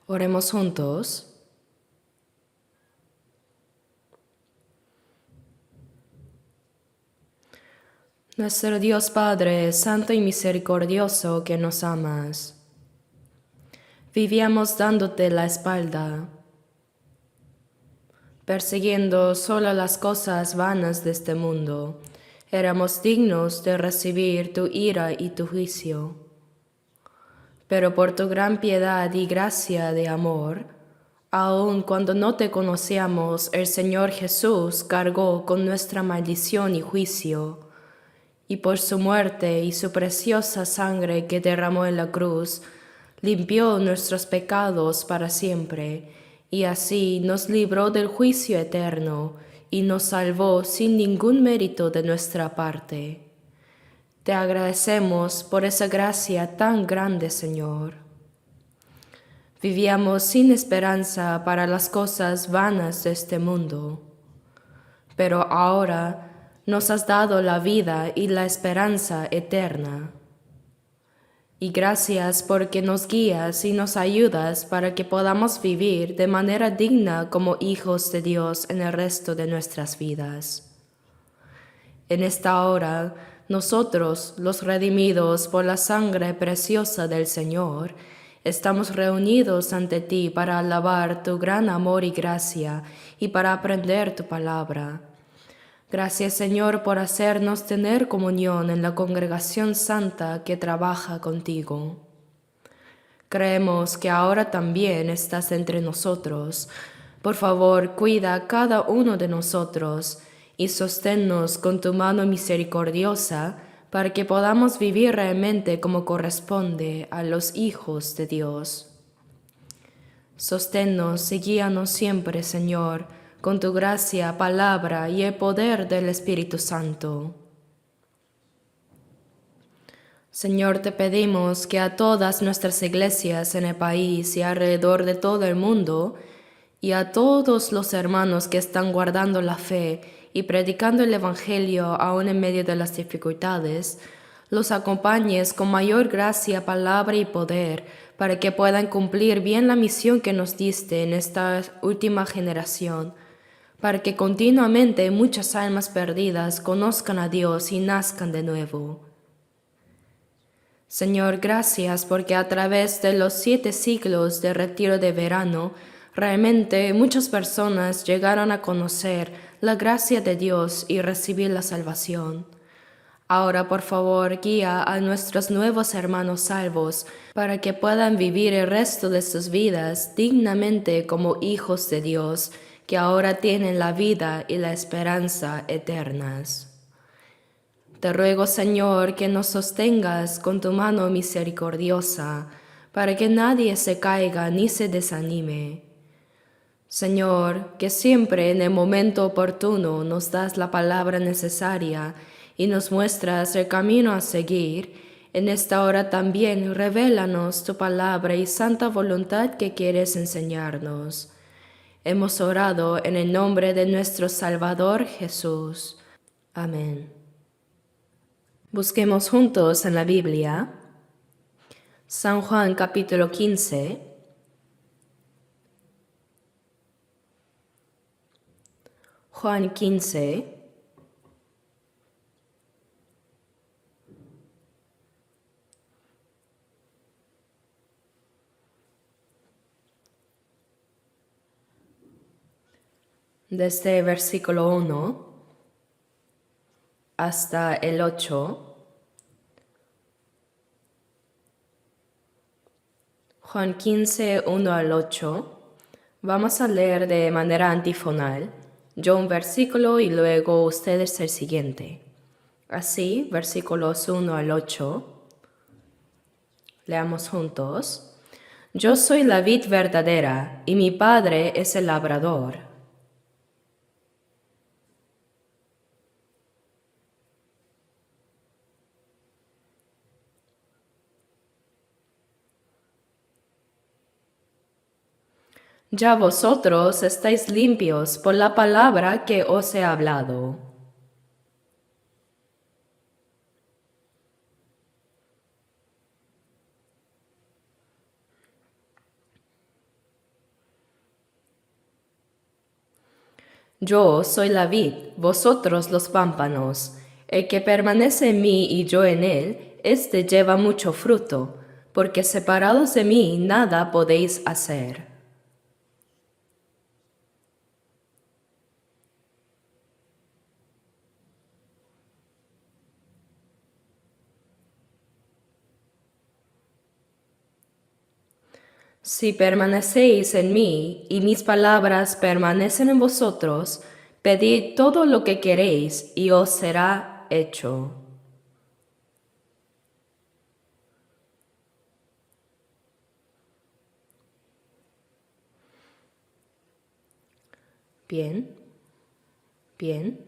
Oremos juntos. Nuestro Dios Padre, santo y misericordioso, que nos amas, vivíamos dándote la espalda, persiguiendo solo las cosas vanas de este mundo. Éramos dignos de recibir tu ira y tu juicio. Pero por tu gran piedad y gracia de amor, aun cuando no te conocíamos, el Señor Jesús cargó con nuestra maldición y juicio, y por su muerte y su preciosa sangre que derramó en la cruz, limpió nuestros pecados para siempre, y así nos libró del juicio eterno, y nos salvó sin ningún mérito de nuestra parte. Te agradecemos por esa gracia tan grande, Señor. Vivíamos sin esperanza para las cosas vanas de este mundo, pero ahora nos has dado la vida y la esperanza eterna. Y gracias porque nos guías y nos ayudas para que podamos vivir de manera digna como hijos de Dios en el resto de nuestras vidas. En esta hora, nosotros, los redimidos por la sangre preciosa del Señor, estamos reunidos ante ti para alabar tu gran amor y gracia y para aprender tu palabra. Gracias, Señor, por hacernos tener comunión en la congregación santa que trabaja contigo. Creemos que ahora también estás entre nosotros. Por favor, cuida a cada uno de nosotros y sosténnos con tu mano misericordiosa para que podamos vivir realmente como corresponde a los hijos de Dios. Sosténnos y guíanos siempre, Señor, con tu gracia, palabra y el poder del Espíritu Santo. Señor, te pedimos que a todas nuestras iglesias en el país y alrededor de todo el mundo, y a todos los hermanos que están guardando la fe y predicando el Evangelio aún en medio de las dificultades, los acompañes con mayor gracia, palabra y poder, para que puedan cumplir bien la misión que nos diste en esta última generación, para que continuamente muchas almas perdidas conozcan a Dios y nazcan de nuevo. Señor, gracias porque a través de los 7 siglos de retiro de verano, realmente muchas personas llegaron a conocer la gracia de Dios y recibir la salvación. Ahora, por favor, guía a nuestros nuevos hermanos salvos para que puedan vivir el resto de sus vidas dignamente como hijos de Dios, que ahora tienen la vida y la esperanza eternas. Te ruego, Señor, que nos sostengas con tu mano misericordiosa, para que nadie se caiga ni se desanime. Señor, que siempre en el momento oportuno nos das la palabra necesaria y nos muestras el camino a seguir, en esta hora también revélanos tu palabra y santa voluntad que quieres enseñarnos. Hemos orado en el nombre de nuestro Salvador Jesús. Amén. Busquemos juntos en la Biblia San Juan capítulo 15. Juan 15. Desde el versículo 1 hasta el 8. Juan 15, 1 al 8. Vamos a leer de manera antifonal, yo un versículo y luego ustedes el siguiente. Así, versículos 1 al 8. Leamos juntos. Yo soy la vid verdadera y mi Padre es el labrador. Ya vosotros estáis limpios por la palabra que os he hablado. Yo soy la vid, vosotros los pámpanos. El que permanece en mí y yo en él, éste lleva mucho fruto, porque separados de mí nada podéis hacer. Si permanecéis en mí y mis palabras permanecen en vosotros, pedid todo lo que queréis y os será hecho. Bien, bien.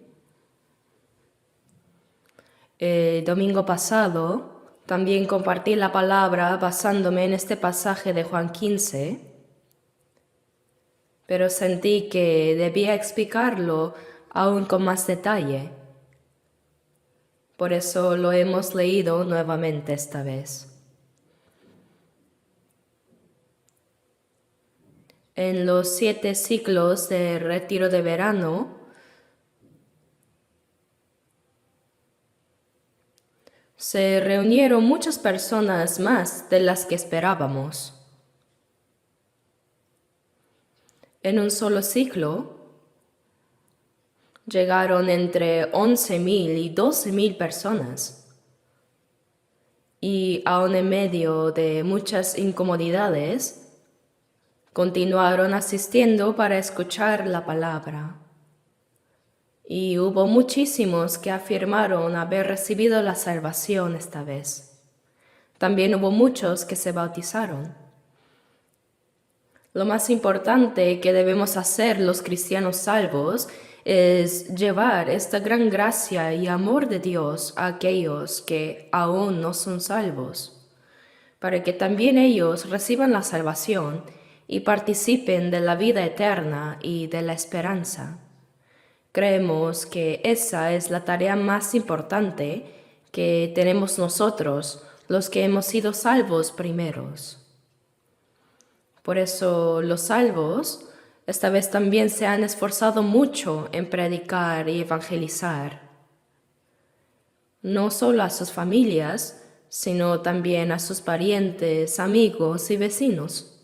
El domingo pasado también compartí la palabra basándome en este pasaje de Juan 15, pero sentí que debía explicarlo aún con más detalle. Por eso lo hemos leído nuevamente esta vez. En los 7 ciclos de retiro de verano, se reunieron muchas personas más de las que esperábamos. En un solo ciclo, llegaron entre 11,000 y 12,000 personas. Y aún en medio de muchas incomodidades, continuaron asistiendo para escuchar la palabra. Y hubo muchísimos que afirmaron haber recibido la salvación esta vez. También hubo muchos que se bautizaron. Lo más importante que debemos hacer los cristianos salvos es llevar esta gran gracia y amor de Dios a aquellos que aún no son salvos, para que también ellos reciban la salvación y participen de la vida eterna y de la esperanza. Creemos que esa es la tarea más importante que tenemos nosotros, los que hemos sido salvos primeros. Por eso los salvos esta vez también se han esforzado mucho en predicar y evangelizar, no solo a sus familias, sino también a sus parientes, amigos y vecinos.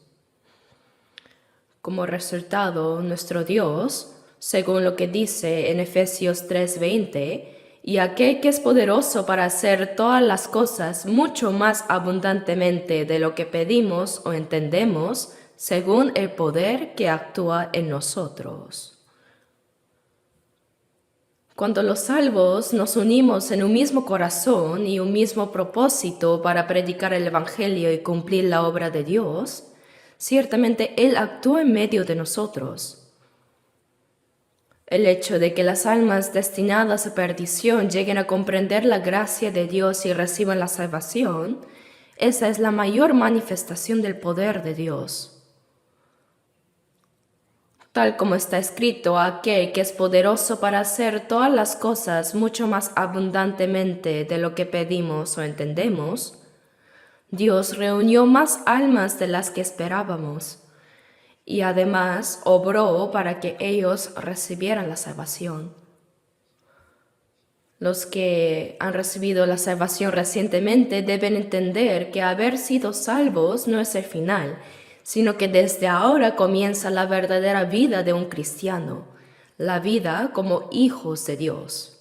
Como resultado, nuestro Dios, según lo que dice en Efesios 3:20, y aquel que es poderoso para hacer todas las cosas mucho más abundantemente de lo que pedimos o entendemos, según el poder que actúa en nosotros. Cuando los salvos nos unimos en un mismo corazón y un mismo propósito para predicar el Evangelio y cumplir la obra de Dios, ciertamente Él actúa en medio de nosotros. El hecho de que las almas destinadas a perdición lleguen a comprender la gracia de Dios y reciban la salvación, esa es la mayor manifestación del poder de Dios. Tal como está escrito, aquel que es poderoso para hacer todas las cosas mucho más abundantemente de lo que pedimos o entendemos, Dios reunió más almas de las que esperábamos y además obró para que ellos recibieran la salvación. Los que han recibido la salvación recientemente deben entender que haber sido salvos no es el final, sino que desde ahora comienza la verdadera vida de un cristiano, la vida como hijos de Dios.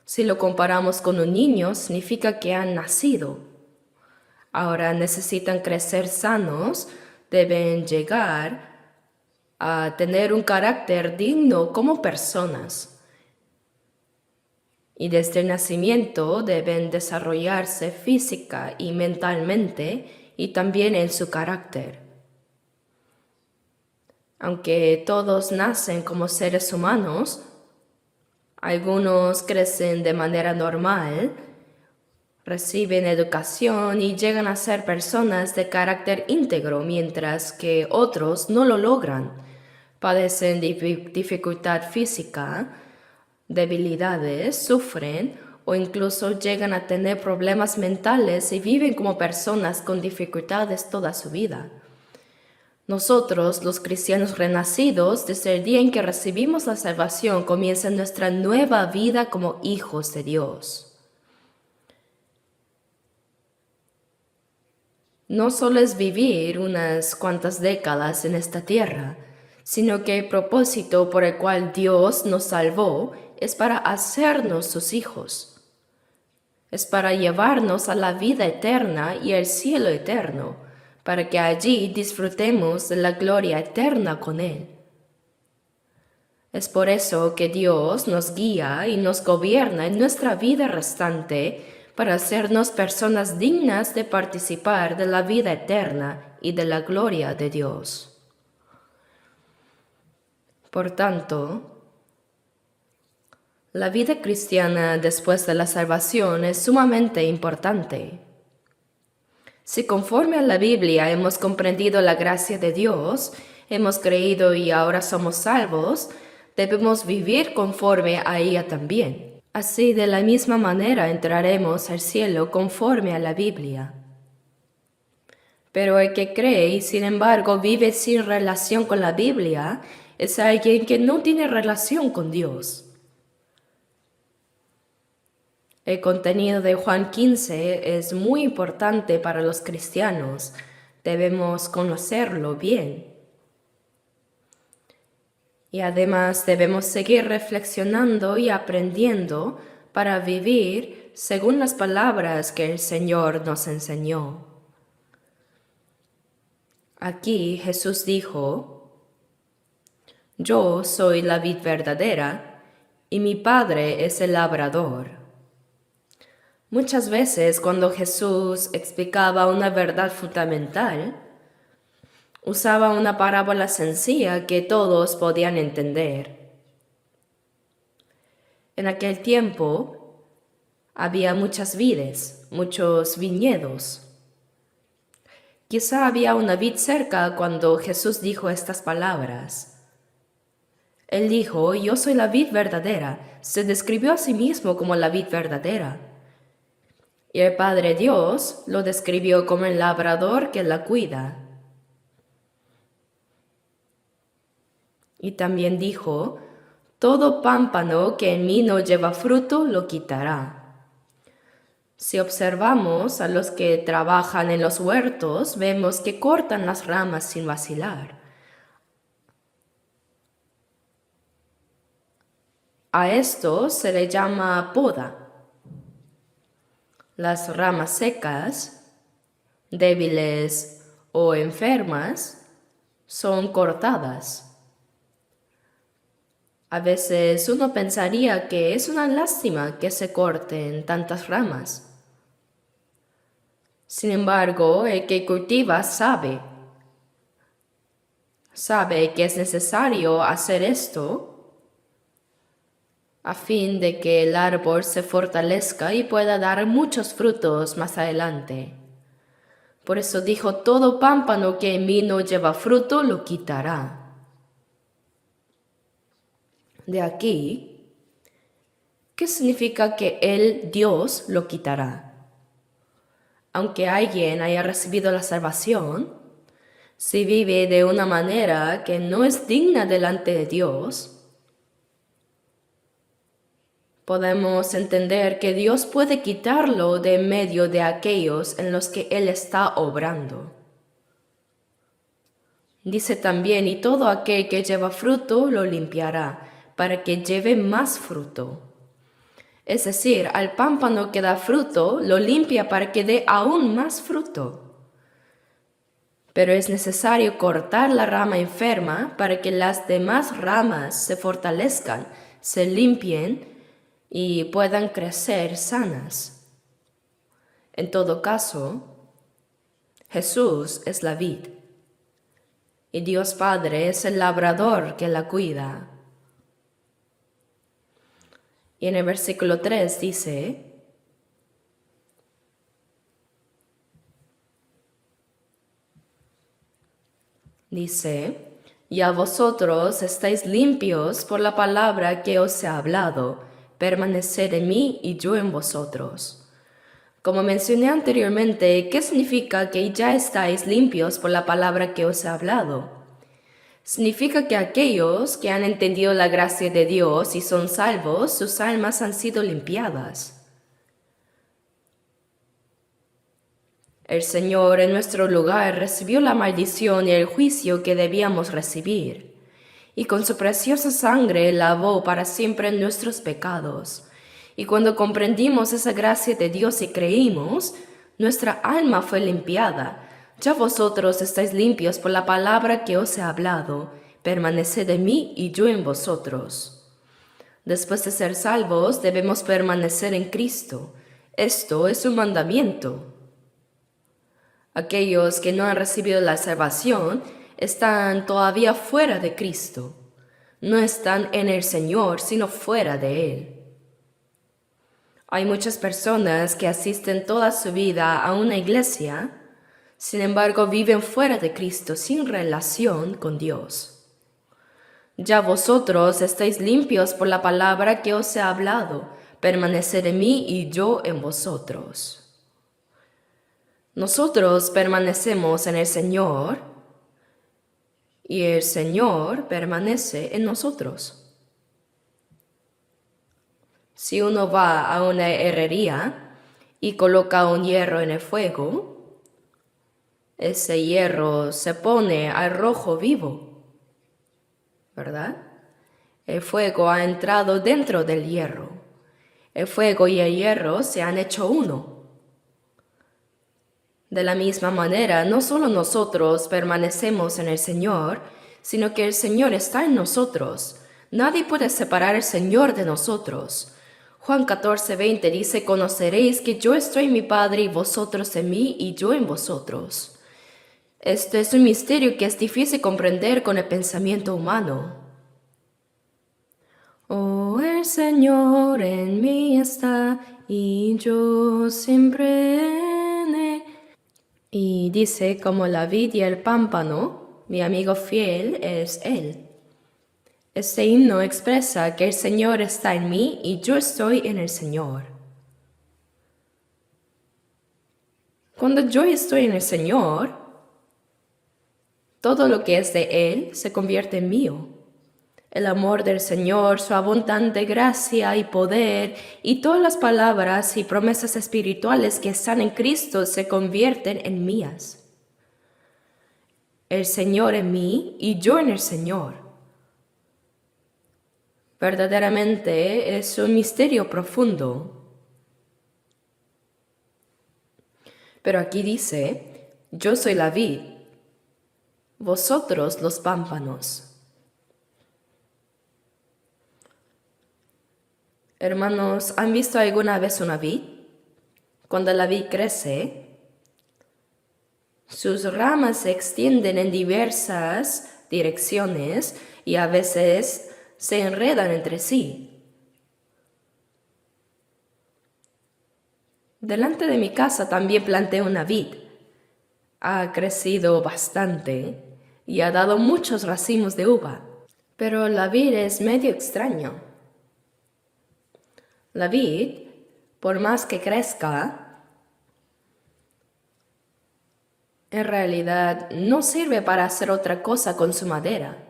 Si lo comparamos con un niño, significa que han nacido. Ahora necesitan crecer sanos, deben llegar a tener un carácter digno como personas. Y desde el nacimiento deben desarrollarse física y mentalmente y también en su carácter. Aunque todos nacen como seres humanos, algunos crecen de manera normal, reciben educación y llegan a ser personas de carácter íntegro, mientras que otros no lo logran. Padecen dificultad física, debilidades, sufren o incluso llegan a tener problemas mentales y viven como personas con dificultades toda su vida. Nosotros, los cristianos renacidos, desde el día en que recibimos la salvación, comienza nuestra nueva vida como hijos de Dios. No solo es vivir unas cuantas décadas en esta tierra, sino que el propósito por el cual Dios nos salvó es para hacernos sus hijos. Es para llevarnos a la vida eterna y al cielo eterno, para que allí disfrutemos de la gloria eterna con Él. Es por eso que Dios nos guía y nos gobierna en nuestra vida restante para hacernos personas dignas de participar de la vida eterna y de la gloria de Dios. Por tanto, la vida cristiana después de la salvación es sumamente importante. Si conforme a la Biblia hemos comprendido la gracia de Dios, hemos creído y ahora somos salvos, debemos vivir conforme a ella también. Así, de la misma manera entraremos al cielo conforme a la Biblia. Pero el que cree y sin embargo vive sin relación con la Biblia es alguien que no tiene relación con Dios. El contenido de Juan 15 es muy importante para los cristianos. Debemos conocerlo bien. Y además debemos seguir reflexionando y aprendiendo para vivir según las palabras que el Señor nos enseñó. Aquí Jesús dijo: Yo soy la vid verdadera y mi Padre es el labrador. Muchas veces cuando Jesús explicaba una verdad fundamental, usaba una parábola sencilla que todos podían entender. En aquel tiempo había muchas vides, muchos viñedos. Quizá había una vid cerca cuando Jesús dijo estas palabras. Él dijo: Yo soy la vid verdadera. Se describió a sí mismo como la vid verdadera. Y el Padre Dios lo describió como el labrador que la cuida. Y también dijo: Todo pámpano que en mí no lleva fruto lo quitará. Si observamos a los que trabajan en los huertos, vemos que cortan las ramas sin vacilar. A esto se le llama poda. Las ramas secas, débiles o enfermas son cortadas. A veces uno pensaría que es una lástima que se corten tantas ramas. Sin embargo, el que cultiva sabe que es necesario hacer esto a fin de que el árbol se fortalezca y pueda dar muchos frutos más adelante. Por eso dijo: Todo pámpano que en mí no lleva fruto lo quitará. De aquí, ¿qué significa que Él, Dios, lo quitará? Aunque alguien haya recibido la salvación, si vive de una manera que no es digna delante de Dios, podemos entender que Dios puede quitarlo de en medio de aquellos en los que Él está obrando. Dice también: Y todo aquel que lleva fruto lo limpiará, para que lleve más fruto. Es decir, al pámpano que da fruto lo limpia para que dé aún más fruto. Pero es necesario cortar la rama enferma para que las demás ramas se fortalezcan, se limpien y puedan crecer sanas. En todo caso, Jesús es la vid y Dios Padre es el labrador que la cuida. Y en el versículo 3 dice: Ya vosotros estáis limpios por la palabra que os he hablado, permaneced en mí y yo en vosotros. Como mencioné anteriormente, ¿qué significa que ya estáis limpios por la palabra que os he hablado? Significa que aquellos que han entendido la gracia de Dios y son salvos, sus almas han sido limpiadas. El Señor en nuestro lugar recibió la maldición y el juicio que debíamos recibir, y con su preciosa sangre lavó para siempre nuestros pecados. Y cuando comprendimos esa gracia de Dios y creímos, nuestra alma fue limpiada. Ya vosotros estáis limpios por la palabra que os he hablado. Permaneced en mí y yo en vosotros. Después de ser salvos, debemos permanecer en Cristo. Esto es un mandamiento. Aquellos que no han recibido la salvación están todavía fuera de Cristo. No están en el Señor, sino fuera de Él. Hay muchas personas que asisten toda su vida a una iglesia, sin embargo viven fuera de Cristo, sin relación con Dios. Ya vosotros estáis limpios por la palabra que os he hablado. Permaneced en mí y yo en vosotros. Nosotros permanecemos en el Señor y el Señor permanece en nosotros. Si uno va a una herrería y coloca un hierro en el fuego, ese hierro se pone al rojo vivo, ¿verdad? El fuego ha entrado dentro del hierro. El fuego y el hierro se han hecho uno. De la misma manera, no solo nosotros permanecemos en el Señor, sino que el Señor está en nosotros. Nadie puede separar al Señor de nosotros. Juan 14:20 dice, conoceréis que yo estoy en mi Padre y vosotros en mí y yo en vosotros. Esto es un misterio que es difícil comprender con el pensamiento humano. Oh, el Señor en mí está y yo siempre en Él. Y dice, como la vid y el pámpano, mi amigo fiel es Él. Este himno expresa que el Señor está en mí y yo estoy en el Señor. Cuando yo estoy en el Señor, todo lo que es de Él se convierte en mío. El amor del Señor, su abundante gracia y poder y todas las palabras y promesas espirituales que están en Cristo se convierten en mías. El Señor en mí y yo en el Señor. Verdaderamente es un misterio profundo. Pero aquí dice, yo soy la vid, vosotros los pámpanos. Hermanos, ¿han visto alguna vez una vid? Cuando la vid crece, sus ramas se extienden en diversas direcciones y a veces se enredan entre sí. Delante de mi casa también planté una vid. Ha crecido bastante y ha dado muchos racimos de uva. Pero la vid es medio extraño. La vid, por más que crezca, en realidad no sirve para hacer otra cosa con su madera.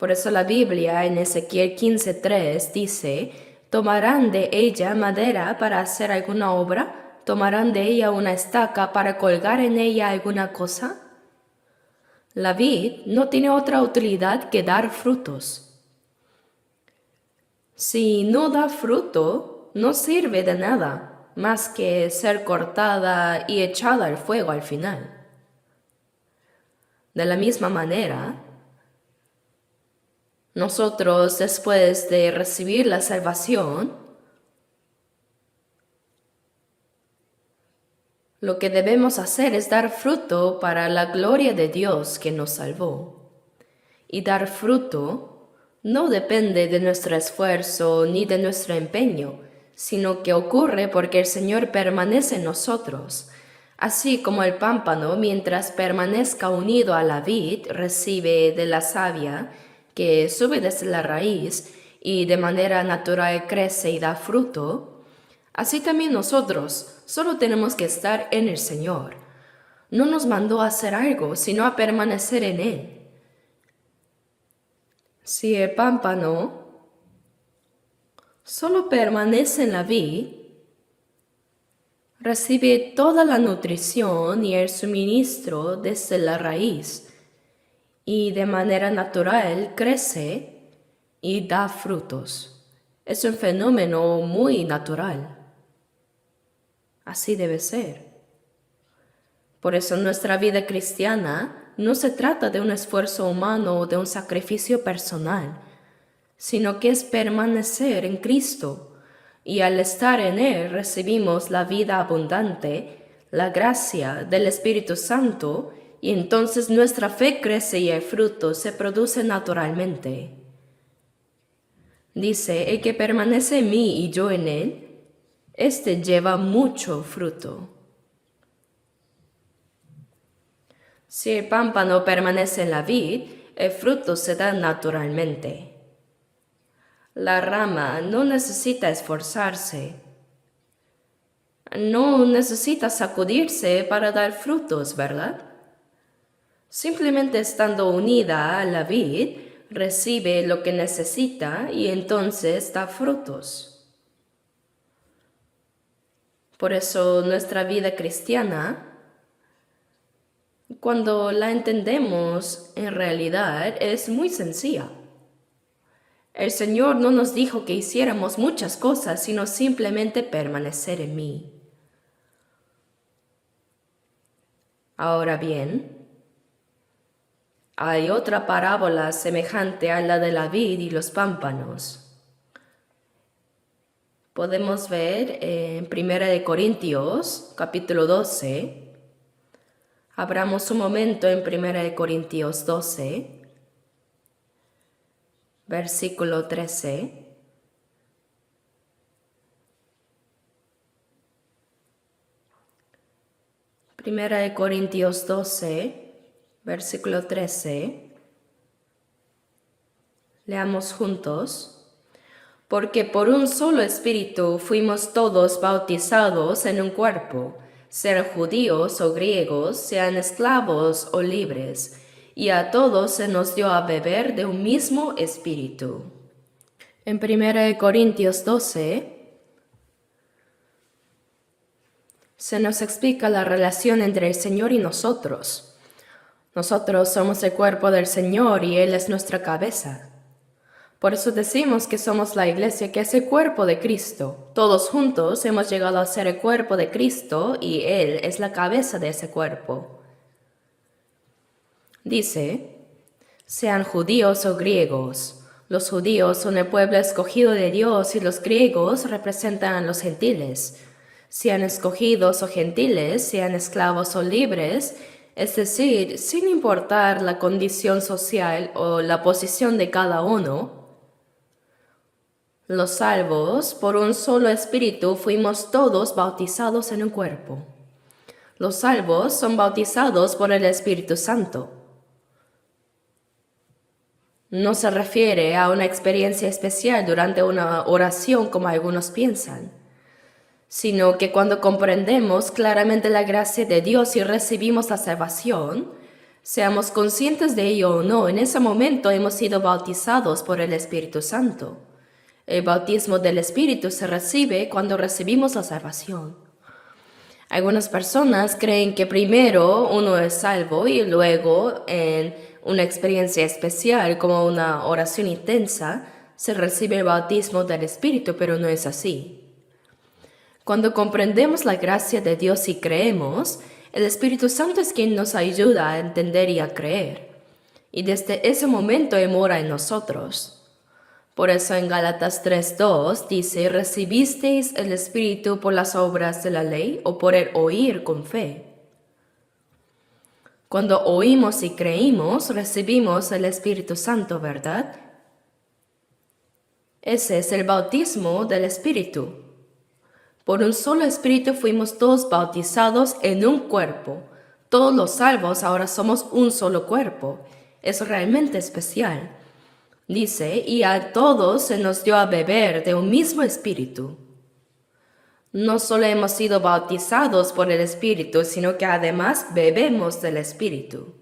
Por eso la Biblia en Ezequiel 15:3 dice, ¿tomarán de ella madera para hacer alguna obra? ¿Tomarán de ella una estaca para colgar en ella alguna cosa? La vid no tiene otra utilidad que dar frutos. Si no da fruto, no sirve de nada, más que ser cortada y echada al fuego al final. De la misma manera, nosotros, después de recibir la salvación, lo que debemos hacer es dar fruto para la gloria de Dios que nos salvó. Y dar fruto no depende de nuestro esfuerzo ni de nuestro empeño, sino que ocurre porque el Señor permanece en nosotros. Así como el pámpano, mientras permanezca unido a la vid, recibe de la savia que sube desde la raíz y de manera natural crece y da fruto, Así también nosotros solo tenemos que estar en el Señor. No nos mandó a hacer algo, sino a permanecer en Él. Si el pámpano solo permanece en la vid, recibe toda la nutrición y el suministro desde la raíz y de manera natural crece y da frutos. Es un fenómeno muy natural. Así debe ser. Por eso nuestra vida cristiana no se trata de un esfuerzo humano o de un sacrificio personal, sino que es permanecer en Cristo, y al estar en Él recibimos la vida abundante, la gracia del Espíritu Santo, y entonces nuestra fe crece y el fruto se produce naturalmente. Dice, el que permanece en mí y yo en él, éste lleva mucho fruto. Si el pámpano permanece en la vid, el fruto se da naturalmente. La rama no necesita esforzarse, no necesita sacudirse para dar frutos, ¿verdad? Simplemente estando unida a la vid, recibe lo que necesita y entonces da frutos. Por eso nuestra vida cristiana, cuando la entendemos en realidad, es muy sencilla. El Señor no nos dijo que hiciéramos muchas cosas, sino simplemente permanecer en mí. Ahora bien, hay otra parábola semejante a la de la vid y los pámpanos. Podemos ver en 1 Corintios, capítulo 12. Abramos un momento en 1 Corintios 12, versículo 13. Primera de Corintios 12, versículo 13. Leamos juntos. Porque por un solo espíritu fuimos todos bautizados en un cuerpo, sean judíos o griegos, sean esclavos o libres, y a todos se nos dio a beber de un mismo espíritu. En 1 Corintios 12 se nos explica la relación entre el Señor y nosotros. Nosotros somos el cuerpo del Señor y Él es nuestra cabeza. Por eso decimos que somos la iglesia, que es el cuerpo de Cristo. Todos juntos hemos llegado a ser el cuerpo de Cristo y Él es la cabeza de ese cuerpo. Dice, sean judíos o griegos. Los judíos son el pueblo escogido de Dios y los griegos representan a los gentiles. Sean escogidos o gentiles, sean esclavos o libres, es decir, sin importar la condición social o la posición de cada uno. Los salvos, por un solo espíritu, fuimos todos bautizados en un cuerpo. Los salvos son bautizados por el Espíritu Santo. No se refiere a una experiencia especial durante una oración como algunos piensan, sino que cuando comprendemos claramente la gracia de Dios y recibimos la salvación, seamos conscientes de ello o no, en ese momento hemos sido bautizados por el Espíritu Santo. El bautismo del Espíritu se recibe cuando recibimos la salvación. Algunas personas creen que primero uno es salvo y luego en una experiencia especial como una oración intensa se recibe el bautismo del Espíritu, pero no es así. Cuando comprendemos la gracia de Dios y creemos, el Espíritu Santo es quien nos ayuda a entender y a creer. Y desde ese momento Él mora en nosotros. Por eso en Gálatas 3:2 dice, ¿recibisteis el Espíritu por las obras de la ley o por el oír con fe? Cuando oímos y creímos, recibimos el Espíritu Santo, ¿verdad? Ese es el bautismo del Espíritu. Por un solo Espíritu fuimos todos bautizados en un cuerpo. Todos los salvos ahora somos un solo cuerpo. Es realmente especial. Dice, y a todos se nos dio a beber de un mismo espíritu. No solo hemos sido bautizados por el Espíritu, sino que además bebemos del Espíritu.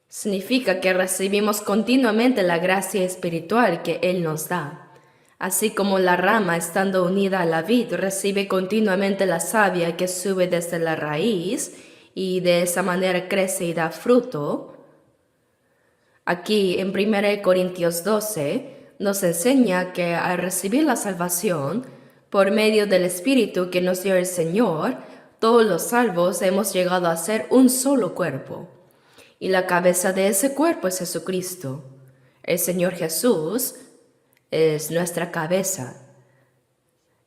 Significa que recibimos continuamente la gracia espiritual que Él nos da. Así como la rama, estando unida a la vid, recibe continuamente la savia que sube desde la raíz y de esa manera crece y da fruto. Aquí en 1 Corintios 12 nos enseña que al recibir la salvación, por medio del Espíritu que nos dio el Señor, todos los salvos hemos llegado a ser un solo cuerpo. Y la cabeza de ese cuerpo es Jesucristo. El Señor Jesús es nuestra cabeza.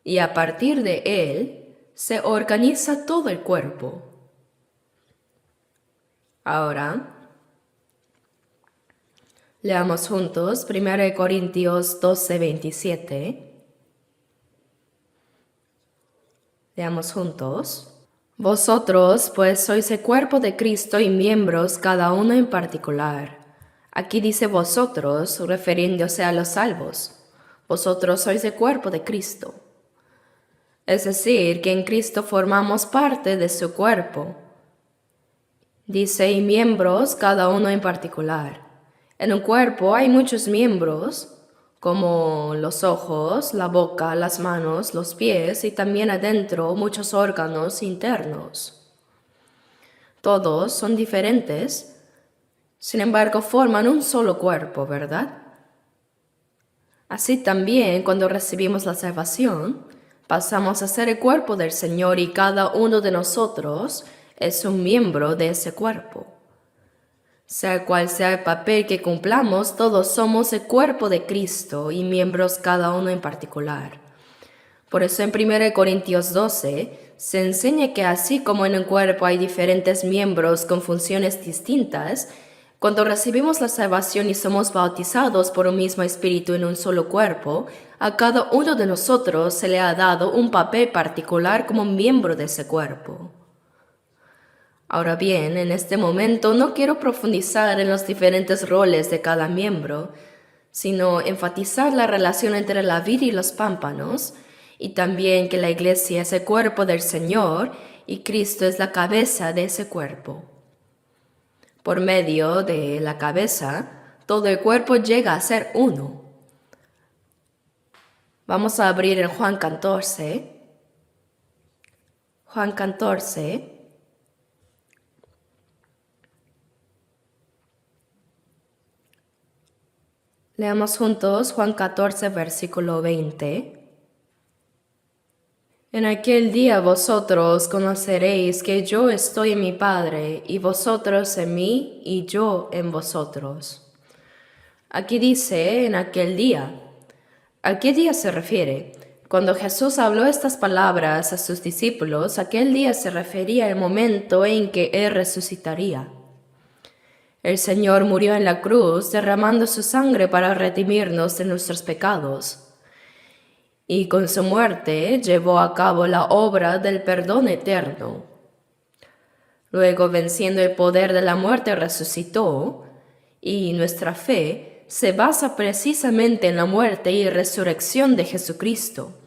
Y a partir de Él se organiza todo el cuerpo. Ahora, leamos juntos 1 Corintios 12:27. Leamos juntos. Vosotros, pues, sois el cuerpo de Cristo y miembros cada uno en particular. Aquí dice vosotros, refiriéndose a los salvos. Vosotros sois el cuerpo de Cristo. Es decir, que en Cristo formamos parte de su cuerpo. Dice, y miembros cada uno en particular. En un cuerpo hay muchos miembros, como los ojos, la boca, las manos, los pies y también adentro muchos órganos internos. Todos son diferentes, sin embargo forman un solo cuerpo, ¿verdad? Así también cuando recibimos la salvación, pasamos a ser el cuerpo del Señor y cada uno de nosotros es un miembro de ese cuerpo. Sea cual sea el papel que cumplamos, todos somos el cuerpo de Cristo y miembros cada uno en particular. Por eso en 1 Corintios 12 se enseña que así como en un cuerpo hay diferentes miembros con funciones distintas, cuando recibimos la salvación y somos bautizados por un mismo espíritu en un solo cuerpo, a cada uno de nosotros se le ha dado un papel particular como miembro de ese cuerpo. Ahora bien, en este momento no quiero profundizar en los diferentes roles de cada miembro, sino enfatizar la relación entre la vid y los pámpanos, y también que la iglesia es el cuerpo del Señor y Cristo es la cabeza de ese cuerpo. Por medio de la cabeza, todo el cuerpo llega a ser uno. Vamos a abrir en Juan 14. Juan 14. Leamos juntos Juan 14, versículo 20. En aquel día vosotros conoceréis que yo estoy en mi Padre, y vosotros en mí, y yo en vosotros. Aquí dice en aquel día. ¿A qué día se refiere? Cuando Jesús habló estas palabras a sus discípulos, aquel día se refería al momento en que Él resucitaría. El Señor murió en la cruz, derramando su sangre para redimirnos de nuestros pecados. Y con su muerte llevó a cabo la obra del perdón eterno. Luego, venciendo el poder de la muerte, resucitó, y nuestra fe se basa precisamente en la muerte y resurrección de Jesucristo.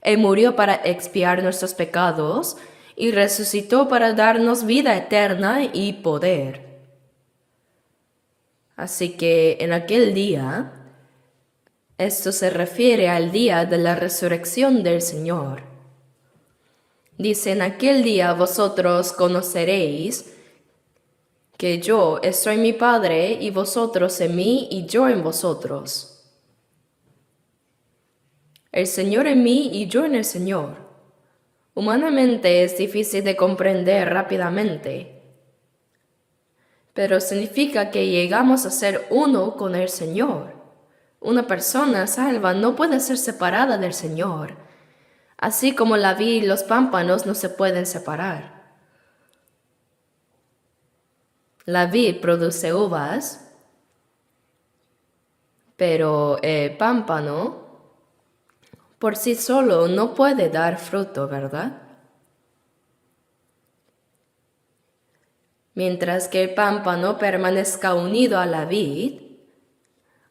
Él murió para expiar nuestros pecados y resucitó para darnos vida eterna y poder. Así que en aquel día, esto se refiere al día de la resurrección del Señor. Dice, en aquel día vosotros conoceréis que yo estoy en mi Padre y vosotros en mí y yo en vosotros. El Señor en mí y yo en el Señor. Humanamente es difícil de comprender rápidamente, pero significa que llegamos a ser uno con el Señor. Una persona salva no puede ser separada del Señor, así como la vid y los pámpanos no se pueden separar. La vid produce uvas, pero el pámpano por sí solo no puede dar fruto, ¿verdad? Mientras que el pámpano permanezca unido a la vid,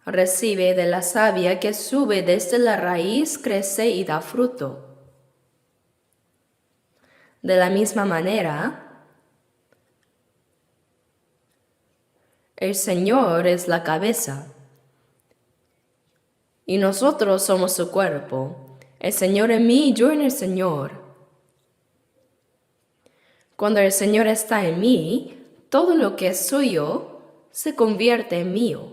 Recibe de la savia que sube desde la raíz, crece y da fruto. De la misma manera, el Señor es la cabeza y nosotros somos su cuerpo. El Señor en mí y yo en el Señor. Cuando el Señor está en mí, todo lo que es suyo se convierte en mío.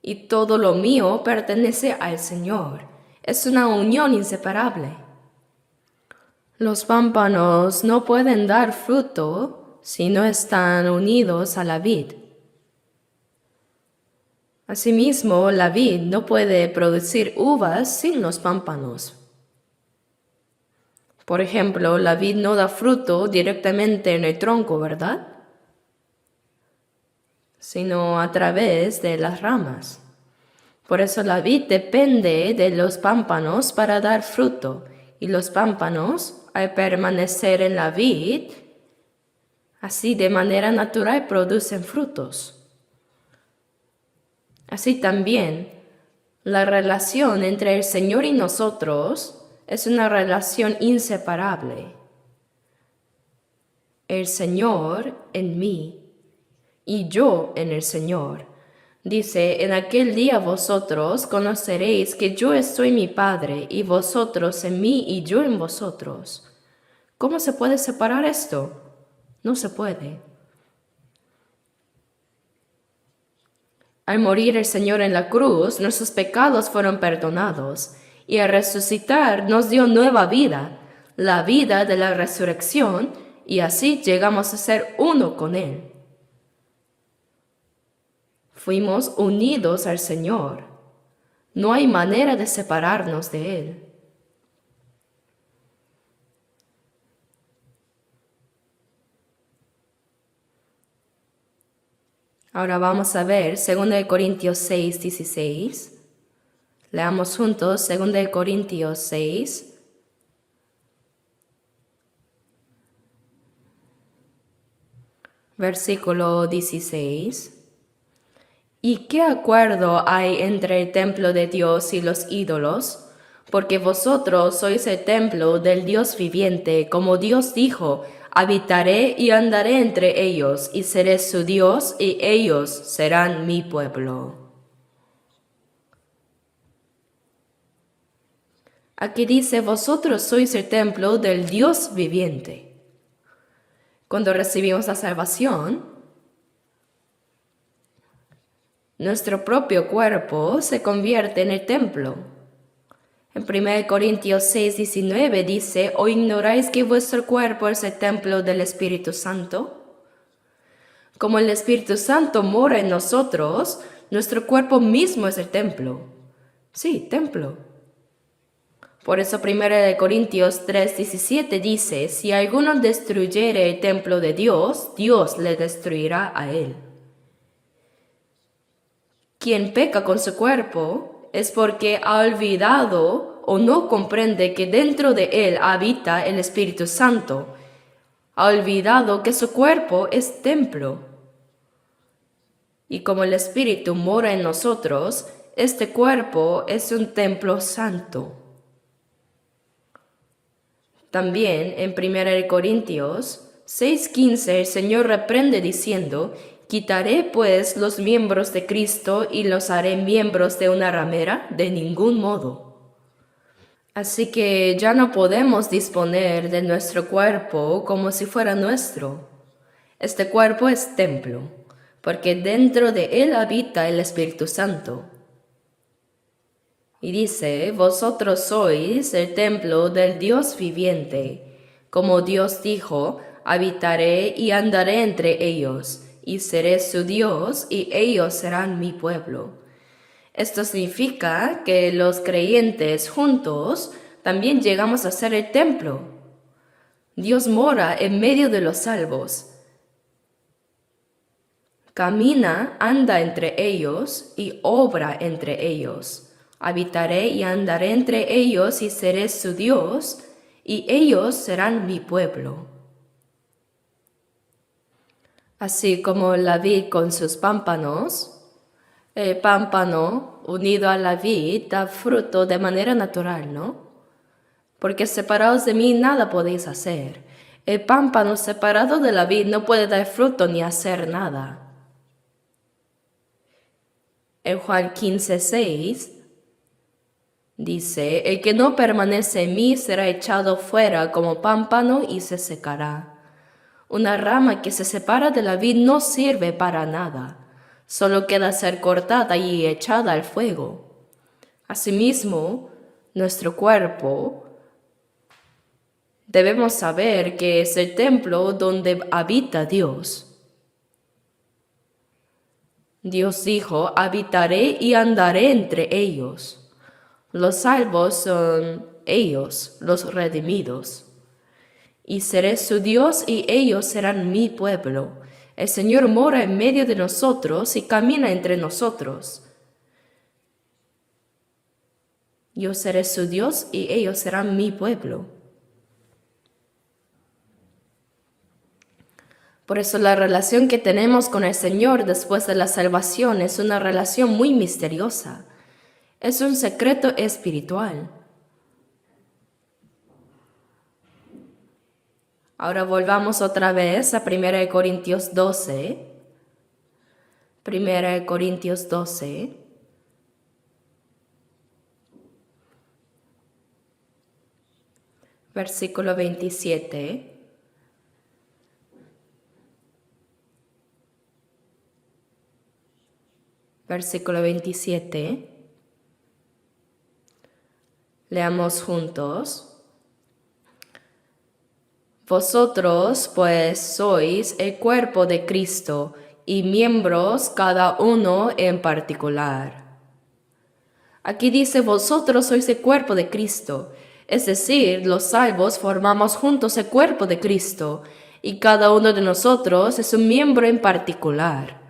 Y todo lo mío pertenece al Señor. Es una unión inseparable. Los pámpanos no pueden dar fruto si no están unidos a la vid. Asimismo, la vid no puede producir uvas sin los pámpanos. Por ejemplo, la vid no da fruto directamente en el tronco, ¿verdad? Sino a través de las ramas. Por eso la vid depende de los pámpanos para dar fruto, y los pámpanos, al permanecer en la vid, así de manera natural producen frutos. Así también, la relación entre el Señor y nosotros es una relación inseparable. El Señor en mí y yo en el Señor. Dice, en aquel día vosotros conoceréis que yo estoy mi Padre y vosotros en mí y yo en vosotros. ¿Cómo se puede separar esto? No se puede. Al morir el Señor en la cruz, nuestros pecados fueron perdonados y al resucitar nos dio nueva vida, la vida de la resurrección, y así llegamos a ser uno con Él. Fuimos unidos al Señor. No hay manera de separarnos de Él. Ahora vamos a ver 2 Corintios 6, 16. Leamos juntos 2 Corintios 6. Versículo 16. ¿Y qué acuerdo hay entre el templo de Dios y los ídolos? Porque vosotros sois el templo del Dios viviente, como Dios dijo, habitaré y andaré entre ellos, y seré su Dios, y ellos serán mi pueblo. Aquí dice, vosotros sois el templo del Dios viviente. Cuando recibimos la salvación, nuestro propio cuerpo se convierte en el templo. En 1 Corintios 6, 19 dice, ¿o ignoráis que vuestro cuerpo es el templo del Espíritu Santo? Como el Espíritu Santo mora en nosotros, nuestro cuerpo mismo es el templo. Sí, templo. Por eso 1 Corintios 3, 17 dice, si alguno destruyere el templo de Dios, Dios le destruirá a él. Quien peca con su cuerpo es porque ha olvidado o no comprende que dentro de él habita el Espíritu Santo. Ha olvidado que su cuerpo es templo. Y como el Espíritu mora en nosotros, este cuerpo es un templo santo. También en 1 Corintios 6:15 el Señor reprende diciendo, ¿quitaré pues los miembros de Cristo y los haré miembros de una ramera? De ningún modo. Así que ya no podemos disponer de nuestro cuerpo como si fuera nuestro. Este cuerpo es templo, porque dentro de él habita el Espíritu Santo. Y dice, vosotros sois el templo del Dios viviente. Como Dios dijo, habitaré y andaré entre ellos, y seré su Dios, y ellos serán mi pueblo. Esto significa que los creyentes juntos también llegamos a ser el templo. Dios mora en medio de los salvos. Camina, anda entre ellos y obra entre ellos. Habitaré y andaré entre ellos y seré su Dios, y ellos serán mi pueblo. Así como la vid con sus pámpanos, El pámpano unido a la vid da fruto de manera natural, ¿no? Porque separados de mí nada podéis hacer. El pámpano separado de la vid no puede dar fruto ni hacer nada. En Juan 15:6 dice, el que no permanece en mí será echado fuera como pámpano y se secará. Una rama que se separa de la vid no sirve para nada, solo queda ser cortada y echada al fuego. Asimismo, nuestro cuerpo debemos saber que es el templo donde habita Dios. Dios dijo, habitaré y andaré entre ellos. Los salvos son ellos, los redimidos. Y seré su Dios y ellos serán mi pueblo. El Señor mora en medio de nosotros y camina entre nosotros. Yo seré su Dios y ellos serán mi pueblo. Por eso la relación que tenemos con el Señor después de la salvación es una relación muy misteriosa. Es un secreto espiritual. Ahora volvamos otra vez a 1 Corintios 12. 1 Corintios 12. Versículo 27. Versículo 27. Leamos juntos. Vosotros, pues, sois el cuerpo de Cristo y miembros cada uno en particular. Aquí dice, vosotros sois el cuerpo de Cristo, es decir, los salvos formamos juntos el cuerpo de Cristo y cada uno de nosotros es un miembro en particular.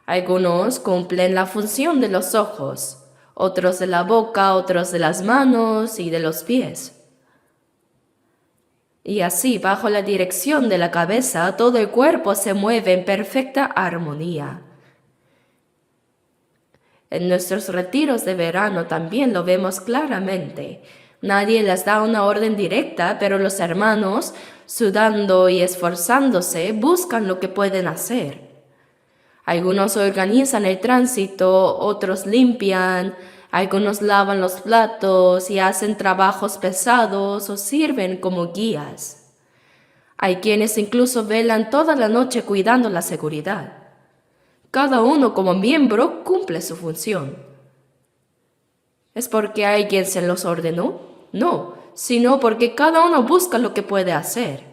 Algunos cumplen la función de los ojos, otros de la boca, otros de las manos y de los pies. Y así, bajo la dirección de la cabeza, todo el cuerpo se mueve en perfecta armonía. En nuestros retiros de verano también lo vemos claramente. Nadie les da una orden directa, pero los hermanos, sudando y esforzándose, buscan lo que pueden hacer. Algunos organizan el tránsito, otros limpian, algunos lavan los platos y hacen trabajos pesados o sirven como guías. Hay quienes incluso velan toda la noche cuidando la seguridad. Cada uno como miembro cumple su función. ¿Es porque alguien se los ordenó? No, sino porque cada uno busca lo que puede hacer.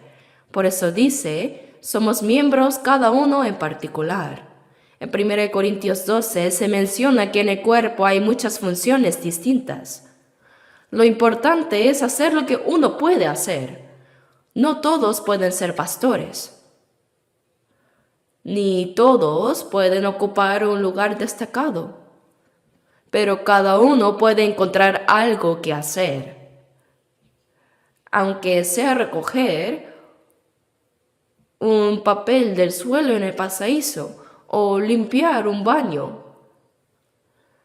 Por eso dice, somos miembros cada uno en particular. En 1 Corintios 12 se menciona que en el cuerpo hay muchas funciones distintas. Lo importante es hacer lo que uno puede hacer. No todos pueden ser pastores, ni todos pueden ocupar un lugar destacado, pero cada uno puede encontrar algo que hacer. Aunque sea recoger un papel del suelo en el pasadizo, o limpiar un baño.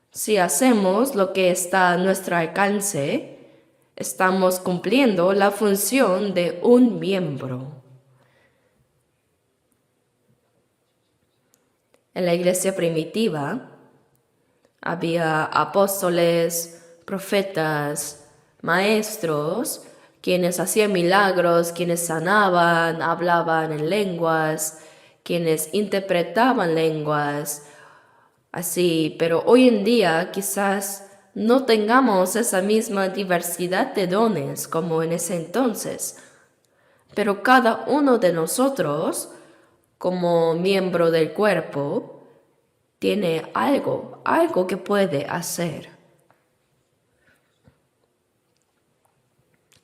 Si hacemos lo que está a nuestro alcance, estamos cumpliendo la función de un miembro. En la iglesia primitiva había apóstoles, profetas, maestros, quienes hacían milagros, quienes sanaban, hablaban en lenguas, quienes interpretaban lenguas, así, pero hoy en día quizás no tengamos esa misma diversidad de dones como en ese entonces, pero cada uno de nosotros, como miembro del cuerpo, tiene algo que puede hacer.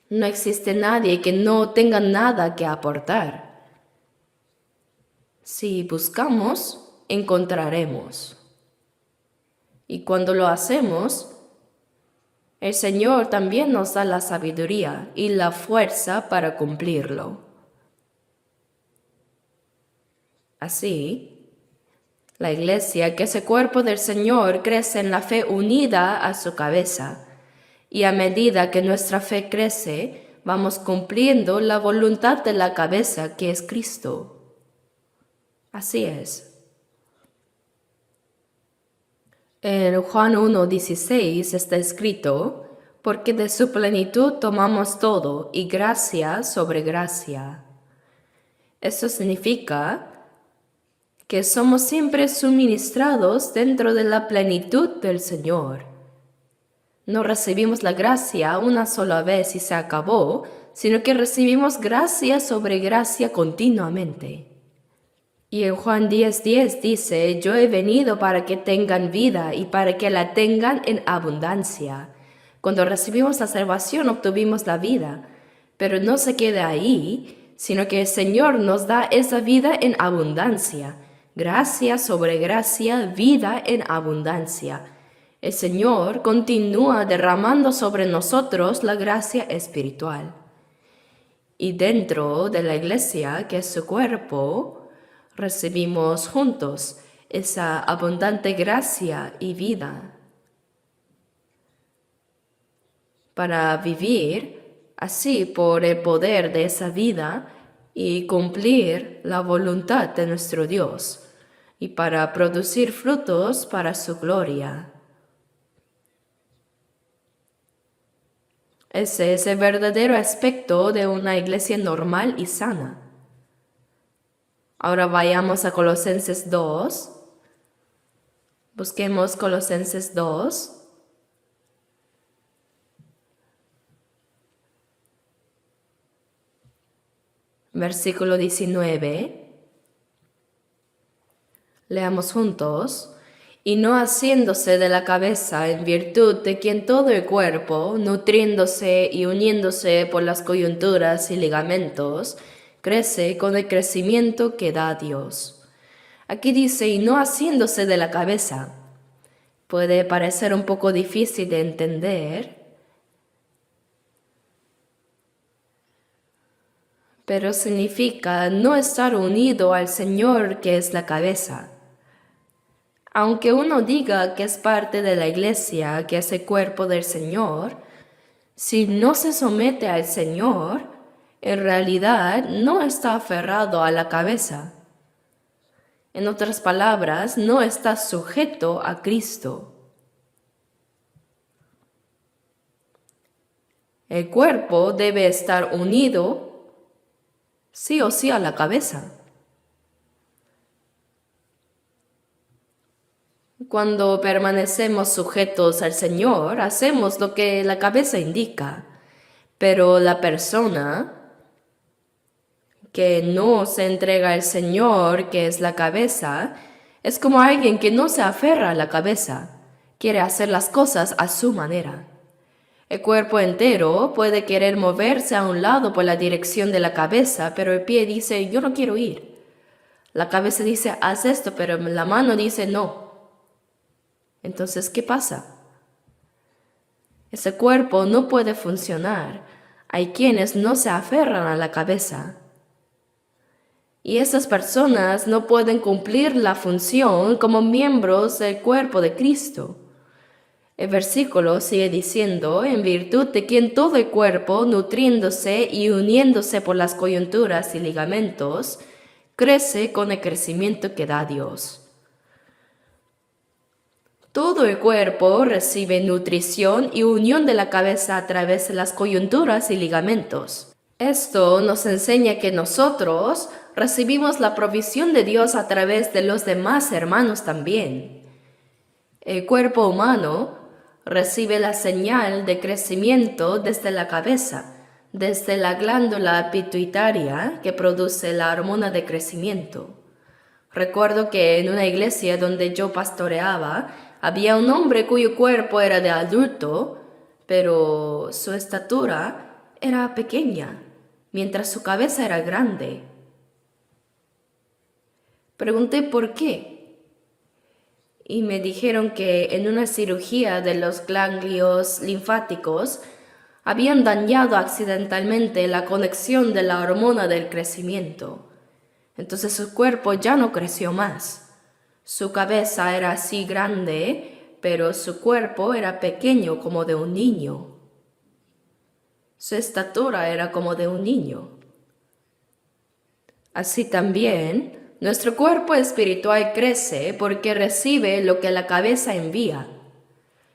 No existe nadie que no tenga nada que aportar. Si buscamos, encontraremos. Y cuando lo hacemos, el Señor también nos da la sabiduría y la fuerza para cumplirlo. Así, La iglesia, que es el cuerpo del Señor, crece en la fe unida a su cabeza. Y a medida que nuestra fe crece, vamos cumpliendo la voluntad de la cabeza, que es Cristo. Así es. En Juan 1:16 está escrito, porque de su plenitud tomamos todo, y gracia sobre gracia. Eso significa que somos siempre suministrados dentro de la plenitud del Señor. No recibimos la gracia una sola vez y se acabó, sino que recibimos gracia sobre gracia continuamente. Y en Juan 10:10 dice, yo he venido para que tengan vida y para que la tengan en abundancia. Cuando recibimos la salvación obtuvimos la vida, pero no se queda ahí, sino que el Señor nos da esa vida en abundancia. Gracia sobre gracia, vida en abundancia. El Señor continúa derramando sobre nosotros la gracia espiritual. Y dentro de la iglesia, que es su cuerpo, recibimos juntos esa abundante gracia y vida para vivir así por el poder de esa vida y cumplir la voluntad de nuestro Dios y para producir frutos para su gloria. Ese es el verdadero aspecto de una iglesia normal y sana. Ahora vayamos a Colosenses 2. Busquemos Colosenses 2. Versículo 19. Leamos juntos. Y no haciéndose de la cabeza, en virtud de quien todo el cuerpo, nutriéndose y uniéndose por las coyunturas y ligamentos, crece con el crecimiento que da Dios. Aquí dice, y no haciéndose de la cabeza. Puede parecer un poco difícil de entender, pero significa no estar unido al Señor, que es la cabeza. Aunque uno diga que es parte de la iglesia, que es el cuerpo del Señor, si no se somete al Señor, en realidad no está aferrado a la cabeza. En otras palabras, no está sujeto a Cristo. El cuerpo debe estar unido sí o sí a la cabeza. Cuando permanecemos sujetos al Señor, hacemos lo que la cabeza indica, pero la persona que no se entrega al Señor, que es la cabeza, es como alguien que no se aferra a la cabeza, quiere hacer las cosas a su manera. El cuerpo entero puede querer moverse a un lado por la dirección de la cabeza, pero el pie dice, yo no quiero ir. La cabeza dice, haz esto, pero la mano dice, no. Entonces, ¿qué pasa? Ese cuerpo no puede funcionar. Hay quienes no se aferran a la cabeza. Y esas personas no pueden cumplir la función como miembros del cuerpo de Cristo. El versículo sigue diciendo, en virtud de quien todo el cuerpo, nutriéndose y uniéndose por las coyunturas y ligamentos, crece con el crecimiento que da Dios. Todo el cuerpo recibe nutrición y unión de la cabeza a través de las coyunturas y ligamentos. Esto nos enseña que nosotros recibimos la provisión de Dios a través de los demás hermanos también. El cuerpo humano recibe la señal de crecimiento desde la cabeza, desde la glándula pituitaria que produce la hormona de crecimiento. Recuerdo que en una iglesia donde yo pastoreaba, había un hombre cuyo cuerpo era de adulto, pero su estatura era pequeña, mientras su cabeza era grande. Pregunté por qué, y me dijeron que en una cirugía de los ganglios linfáticos habían dañado accidentalmente la conexión de la hormona del crecimiento. Entonces su cuerpo ya no creció más. Su cabeza era así grande, pero su cuerpo era pequeño como de un niño. Su estatura era como de un niño. Así también, nuestro cuerpo espiritual crece porque recibe lo que la cabeza envía,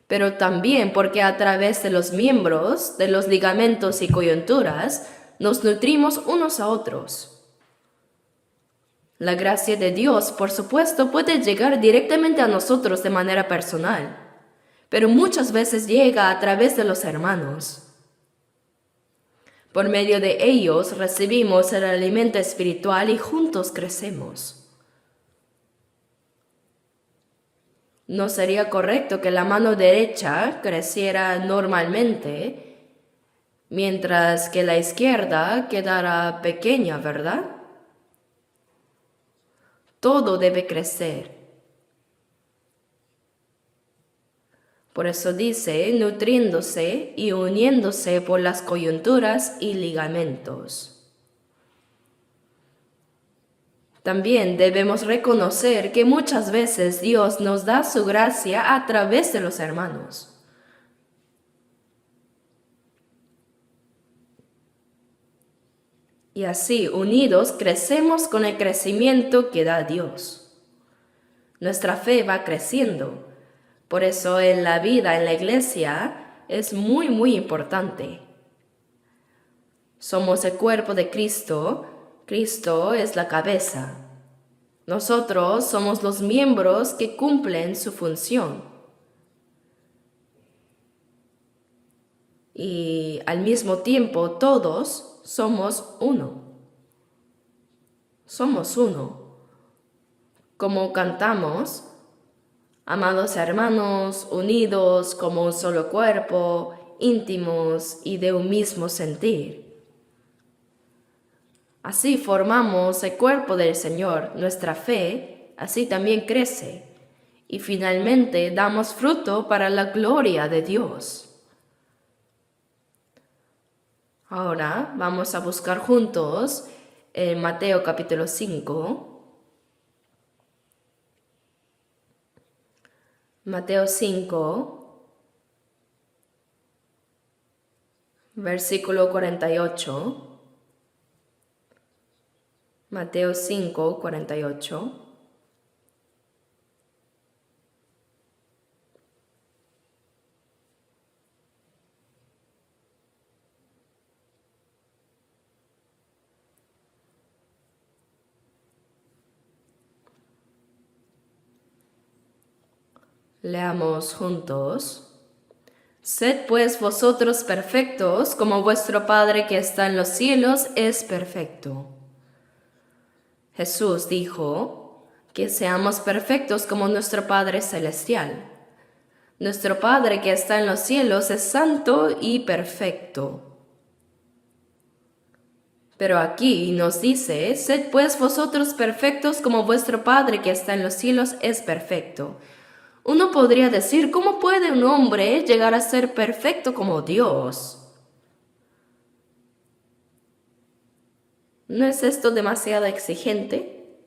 pero también porque a través de los miembros, de los ligamentos y coyunturas, nos nutrimos unos a otros. La gracia de Dios, por supuesto, puede llegar directamente a nosotros de manera personal, pero muchas veces llega a través de los hermanos. Por medio de ellos recibimos el alimento espiritual y juntos crecemos. No sería correcto que la mano derecha creciera normalmente, mientras que la izquierda quedara pequeña, ¿verdad? Todo debe crecer. Por eso dice, nutriéndose y uniéndose por las coyunturas y ligamentos. También debemos reconocer que muchas veces Dios nos da su gracia a través de los hermanos. Y así, unidos, crecemos con el crecimiento que da Dios. Nuestra fe va creciendo. Por eso en la vida, en la iglesia, es muy, muy importante. Somos el cuerpo de Cristo. Cristo es la cabeza. Nosotros somos los miembros que cumplen su función. Y al mismo tiempo todos somos uno. Somos uno. Como cantamos, amados hermanos, unidos como un solo cuerpo, íntimos y de un mismo sentir. Así formamos el cuerpo del Señor, nuestra fe, así también crece, y finalmente damos fruto para la gloria de Dios. Ahora vamos a buscar juntos en Mateo capítulo 5. Mateo 5, versículo 48. Mateo 5, 48. Leamos juntos. Sed pues vosotros perfectos, como vuestro Padre que está en los cielos es perfecto. Jesús dijo que seamos perfectos como nuestro Padre celestial. Nuestro Padre que está en los cielos es santo y perfecto. Pero aquí nos dice, sed pues vosotros perfectos como vuestro Padre que está en los cielos es perfecto. Uno podría decir, ¿cómo puede un hombre llegar a ser perfecto como Dios? ¿No es esto demasiado exigente?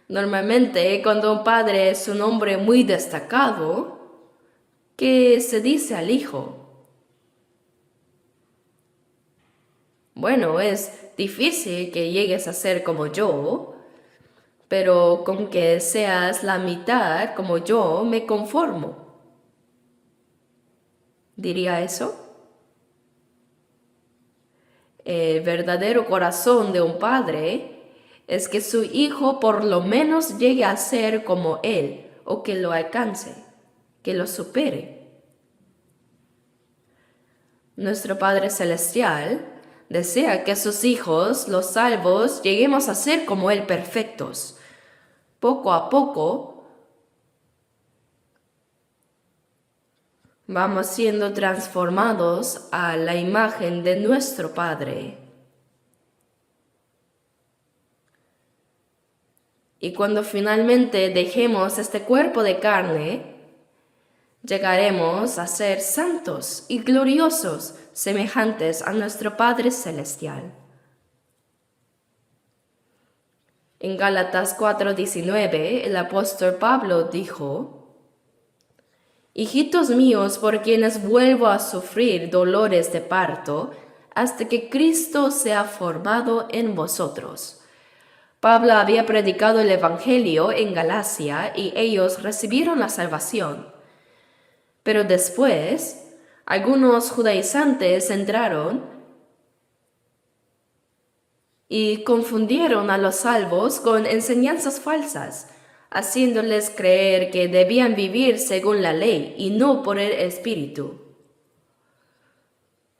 Normalmente, cuando un padre es un hombre muy destacado, ¿qué se dice al hijo? Bueno, es difícil que llegues a ser como yo, pero con que seas la mitad como yo, me conformo. ¿Diría eso? El verdadero corazón de un padre es que su hijo por lo menos llegue a ser como él, o que lo alcance, que lo supere. Nuestro Padre Celestial desea que sus hijos, los salvos, lleguemos a ser como Él perfectos. Poco a poco vamos siendo transformados a la imagen de nuestro Padre. Y cuando finalmente dejemos este cuerpo de carne, llegaremos a ser santos y gloriosos, semejantes a nuestro Padre Celestial. En Gálatas 4:19, el apóstol Pablo dijo: Hijitos míos, por quienes vuelvo a sufrir dolores de parto, hasta que Cristo sea formado en vosotros. Pablo había predicado el Evangelio en Galacia y ellos recibieron la salvación. Pero después, algunos judaizantes entraron y confundieron a los salvos con enseñanzas falsas, haciéndoles creer que debían vivir según la ley y no por el Espíritu.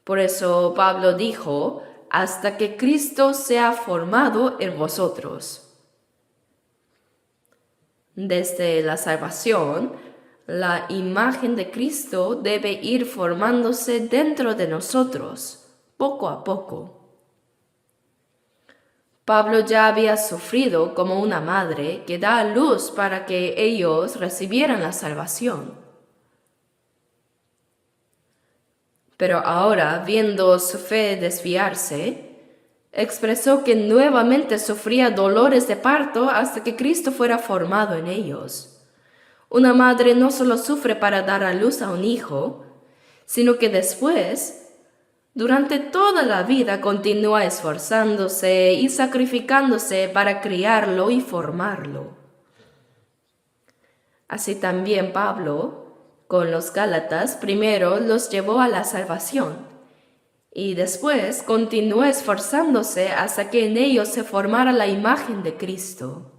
Por eso Pablo dijo: hasta que Cristo sea formado en vosotros. Desde la salvación, la imagen de Cristo debe ir formándose dentro de nosotros, poco a poco. Pablo ya había sufrido como una madre que da a luz para que ellos recibieran la salvación. Pero ahora, viendo su fe desviarse, expresó que nuevamente sufría dolores de parto hasta que Cristo fuera formado en ellos. Una madre no solo sufre para dar a luz a un hijo, sino que después, durante toda la vida, continúa esforzándose y sacrificándose para criarlo y formarlo. Así también Pablo, con los Gálatas, primero los llevó a la salvación y después continuó esforzándose hasta que en ellos se formara la imagen de Cristo.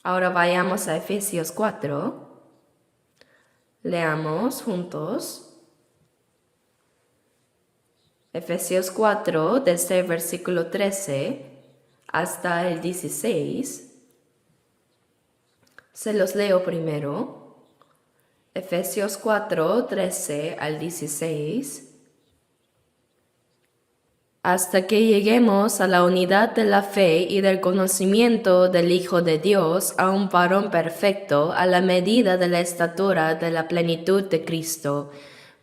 Ahora vayamos a Efesios 4. Leamos juntos. Efesios 4, desde el versículo 13 hasta el 16. Se los leo primero. Efesios 4, 13 al 16. Hasta que lleguemos a la unidad de la fe y del conocimiento del Hijo de Dios, a un varón perfecto, a la medida de la estatura de la plenitud de Cristo,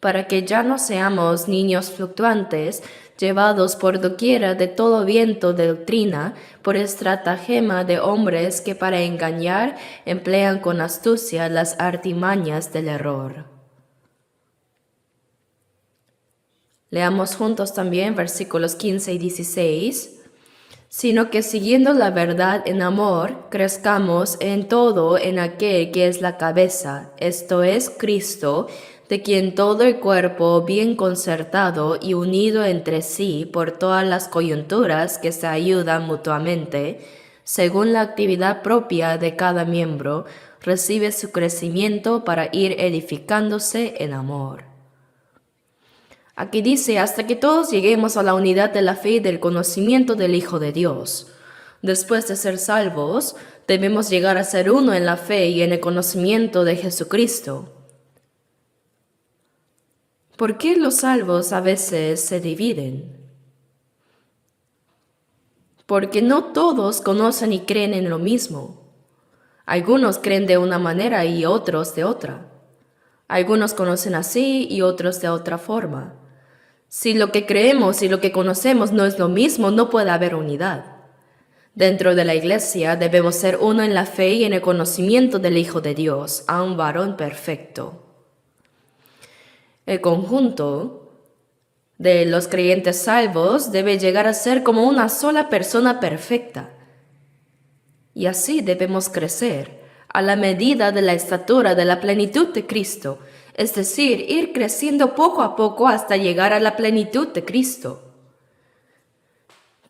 para que ya no seamos niños fluctuantes, llevados por doquiera de todo viento de doctrina, por estratagema de hombres que para engañar emplean con astucia las artimañas del error. Leamos juntos también versículos 15 y 16. Sino que siguiendo la verdad en amor, crezcamos en todo en aquel que es la cabeza, esto es Cristo, de quien todo el cuerpo, bien concertado y unido entre sí por todas las coyunturas que se ayudan mutuamente, según la actividad propia de cada miembro, recibe su crecimiento para ir edificándose en amor. Aquí dice: hasta que todos lleguemos a la unidad de la fe y del conocimiento del Hijo de Dios. Después de ser salvos, debemos llegar a ser uno en la fe y en el conocimiento de Jesucristo. ¿Por qué los salvos a veces se dividen? Porque no todos conocen y creen en lo mismo. Algunos creen de una manera y otros de otra. Algunos conocen así y otros de otra forma. Si lo que creemos y lo que conocemos no es lo mismo, no puede haber unidad. Dentro de la iglesia debemos ser uno en la fe y en el conocimiento del Hijo de Dios, a un varón perfecto. El conjunto de los creyentes salvos debe llegar a ser como una sola persona perfecta. Y así debemos crecer a la medida de la estatura de la plenitud de Cristo, es decir, ir creciendo poco a poco hasta llegar a la plenitud de Cristo.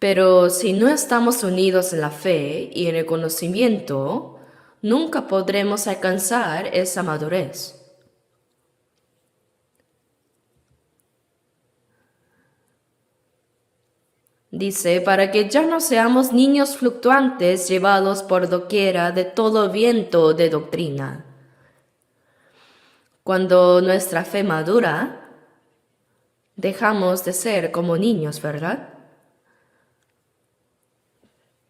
Pero si no estamos unidos en la fe y en el conocimiento, nunca podremos alcanzar esa madurez. Dice: para que ya no seamos niños fluctuantes llevados por doquiera de todo viento de doctrina. Cuando nuestra fe madura, dejamos de ser como niños, ¿verdad?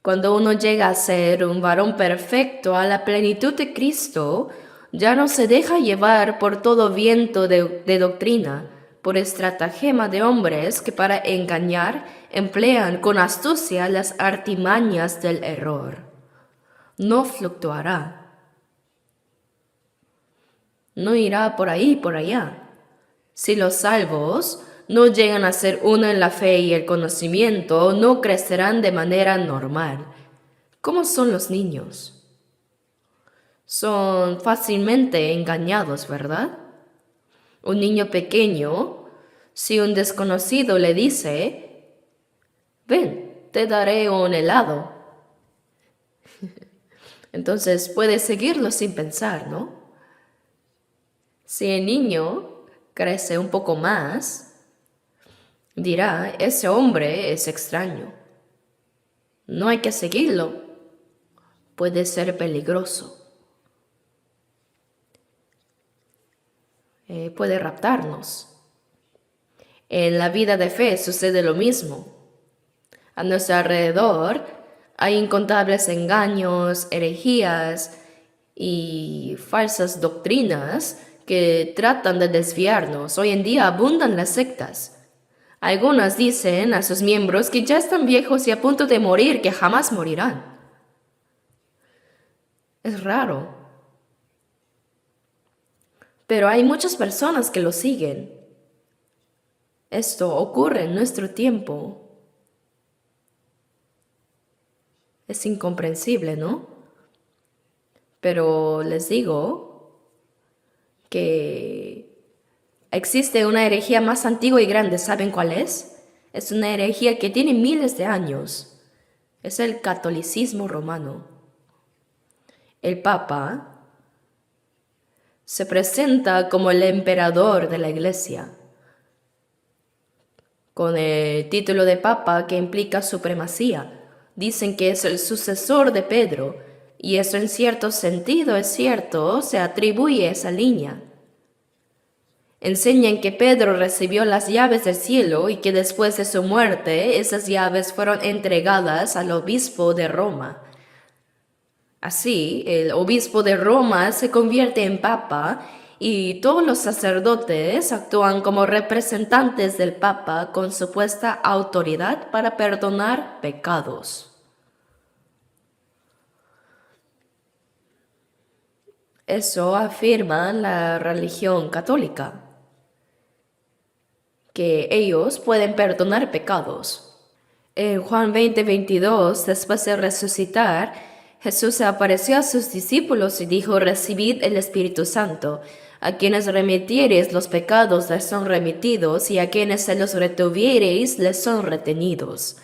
Cuando uno llega a ser un varón perfecto a la plenitud de Cristo, ya no se deja llevar por todo viento de doctrina, por estratagema de hombres que para engañar emplean con astucia las artimañas del error. No fluctuará. No irá por ahí y por allá. Si los salvos no llegan a ser uno en la fe y el conocimiento, no crecerán de manera normal. ¿Cómo son los niños? Son fácilmente engañados, ¿verdad? Un niño pequeño, si un desconocido le dice, ven, te daré un helado, entonces puede seguirlo sin pensar, ¿no? Si el niño crece un poco más, dirá, ese hombre es extraño. No hay que seguirlo. Puede ser peligroso. Puede raptarnos. En la vida de fe sucede lo mismo. A nuestro alrededor hay incontables engaños, herejías y falsas doctrinas que tratan de desviarnos. Hoy en día abundan las sectas. Algunas dicen a sus miembros que ya están viejos y a punto de morir, que jamás morirán. Es raro. Pero hay muchas personas que lo siguen. Esto ocurre en nuestro tiempo. Es incomprensible, ¿no? Pero les digo que existe una herejía más antigua y grande. ¿Saben cuál es? Es una herejía que tiene miles de años. Es el catolicismo romano. El Papa se presenta como el emperador de la Iglesia, con el título de Papa que implica supremacía. Dicen que es el sucesor de Pedro, y eso en cierto sentido es cierto, se atribuye esa línea. Enseñan que Pedro recibió las llaves del cielo y que después de su muerte esas llaves fueron entregadas al obispo de Roma. Así, el obispo de Roma se convierte en papa y todos los sacerdotes actúan como representantes del papa con supuesta autoridad para perdonar pecados. Eso afirma la religión católica, que ellos pueden perdonar pecados. En Juan 20:22, después de resucitar, Jesús se apareció a sus discípulos y dijo, recibid el Espíritu Santo. A quienes remitiereis los pecados les son remitidos, y a quienes se los retuviereis les son retenidos.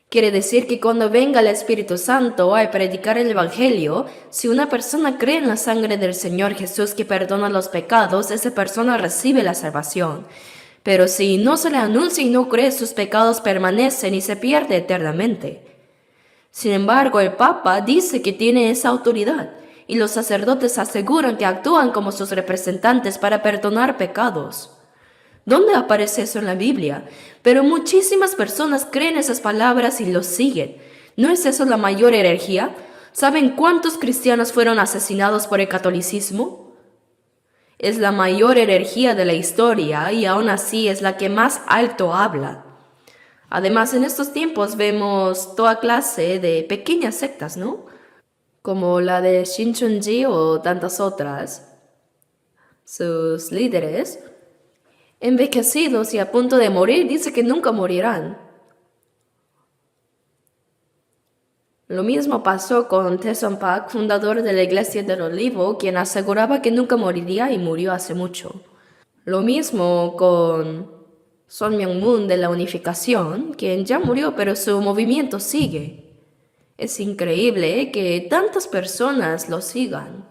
Quiere decir que cuando venga el Espíritu Santo a predicar el Evangelio, si una persona cree en la sangre del Señor Jesús que perdona los pecados, esa persona recibe la salvación. Pero si no se le anuncia y no cree, sus pecados permanecen y se pierde eternamente. Sin embargo, el Papa dice que tiene esa autoridad, y los sacerdotes aseguran que actúan como sus representantes para perdonar pecados. ¿Dónde aparece eso en la Biblia? Pero muchísimas personas creen esas palabras y los siguen. ¿No es eso la mayor herejía? ¿Saben cuántos cristianos fueron asesinados por el catolicismo? Es la mayor herejía de la historia y aún así es la que más alto habla. Además, en estos tiempos vemos toda clase de pequeñas sectas, ¿no? Como la de Shincheonji o tantas otras. Sus líderes, envejecidos y a punto de morir, dice que nunca morirán. Lo mismo pasó con Tae Song-pak, fundador de la Iglesia del Olivo, quien aseguraba que nunca moriría y murió hace mucho. Lo mismo con Son Myung-moon de la Unificación, quien ya murió pero su movimiento sigue. Es increíble que tantas personas lo sigan.